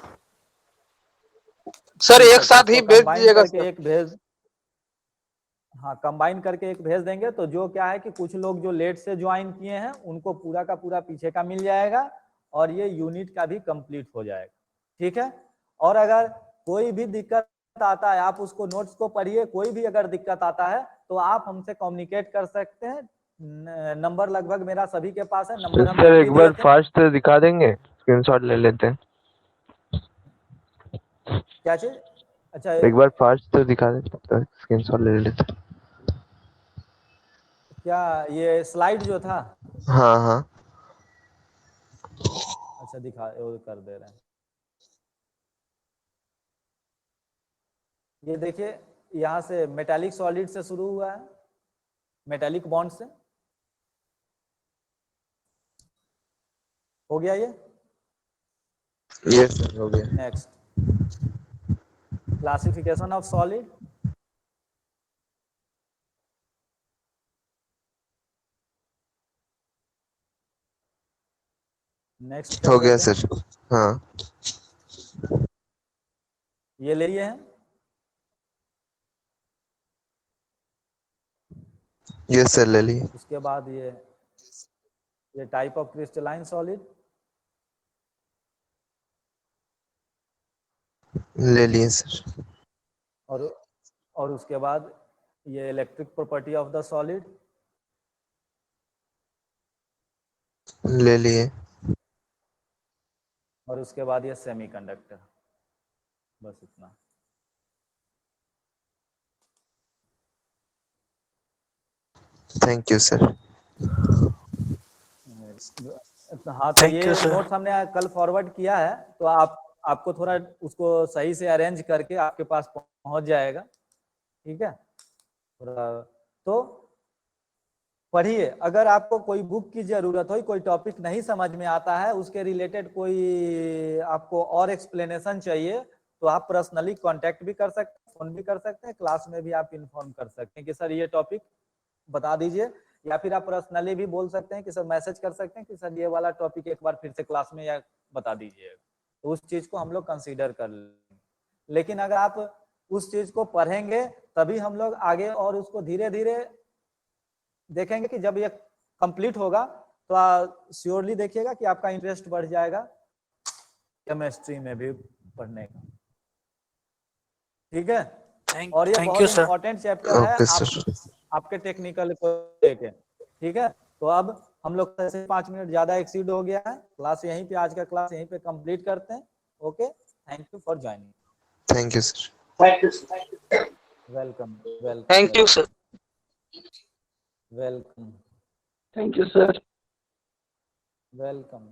सर ठीक एक है, तो साथ ही इसको भेज कंबाइन दीजिएगा करके सर। एक भेज, हाँ कंबाइन करके एक भेज देंगे। तो जो क्या है कि कुछ लोग जो लेट से ज्वाइन किए हैं उनको पूरा का पूरा पीछे का मिल जाएगा, और ये यूनिट का भी कंप्लीट हो जाएगा। ठीक है, और अगर कोई भी दिक्कत आता है, आप उसको नोट्स को पढ़िए, कोई भी अगर दिक्कत आता है तो आप हमसे कम्युनिकेट कर सकते हैं। नंबर लगभग मेरा सभी के पास है, नंबर हम सर लिख एक भी बार दिए थे। फास्ट दिखा देंगे, स्क्रीनशॉट ले लेते हैं। क्या चीज? अच्छा, एक बार फास्ट तो दिखा देते, तो स्क्रीनशॉट ले लेते हैं। क्या ये स्लाइड जो था? हाँ हाँ अच्छा दिखा, वो कर दे रहे हैं। ये देखिए, यहाँ से मेटालिक सॉलिड से शुरू हुआ है, मेटालिक बॉन्ड से हो गया ये। सर हो गया। Next, classification of solid. Next कर हो गया देते हैं। सर। हाँ ये ले लिए हैं। यस सर ले लिए। उसके बाद ये टाइप ऑफ क्रिस्टलाइन सॉलिड ले लिए सर। और उसके बाद ये electric property of the solid ले लिए। और उसके बाद ये सेमीकंडक्टर। बस इतना। Thank you sir. हाँ, तो Thank ये you, sir. नोट्स हमने कल फॉरवर्ड किया है, तो आपको थोड़ा उसको सही से अरेंज करके आपके पास पहुंच जाएगा। ठीक है, तो पढ़िए। अगर आपको कोई बुक की जरूरत हो, कोई टॉपिक नहीं समझ में आता है, उसके रिलेटेड कोई आपको और एक्सप्लेनेशन चाहिए, तो आप पर्सनली कांटेक्ट भी कर सकते हैं, फोन भी कर सकते हैं, क्लास में भी आप इन्फॉर्म कर सकते हैं कि सर ये टॉपिक बता दीजिए, या फिर आप पर्सनली भी बोल सकते हैं कि सर मैसेज कर सकते हैं कि सर ये वाला टॉपिक एक बार फिर से क्लास में या बता दीजिए, तो उस चीज को हम लोग कंसीडर कर लेंगे। लेकिन अगर आप उस चीज को पढ़ेंगे तभी हम लोग आगे और उसको धीरे धीरे देखेंगे कि जब ये कंप्लीट होगा तो श्योरली देखिएगा कि आपका इंटरेस्ट बढ़ जाएगा केमिस्ट्री में भी पढ़ने का। ठीक है, और ये Thank बहुत you, sir. इंपॉर्टेंट चैप्टर है ओके सर। आपके टेक्निकल को लेके। ठीक है, तो अब हम लोग से 5 मिनट ज्यादा एक्सीड हो गया है, क्लास यहीं पे, आज का क्लास यहीं पे कंप्लीट करते हैं। Okay, thank you for joining. Thank you sir. Thank you sir. Welcome welcome thank you sir. Welcome thank you sir. Welcome.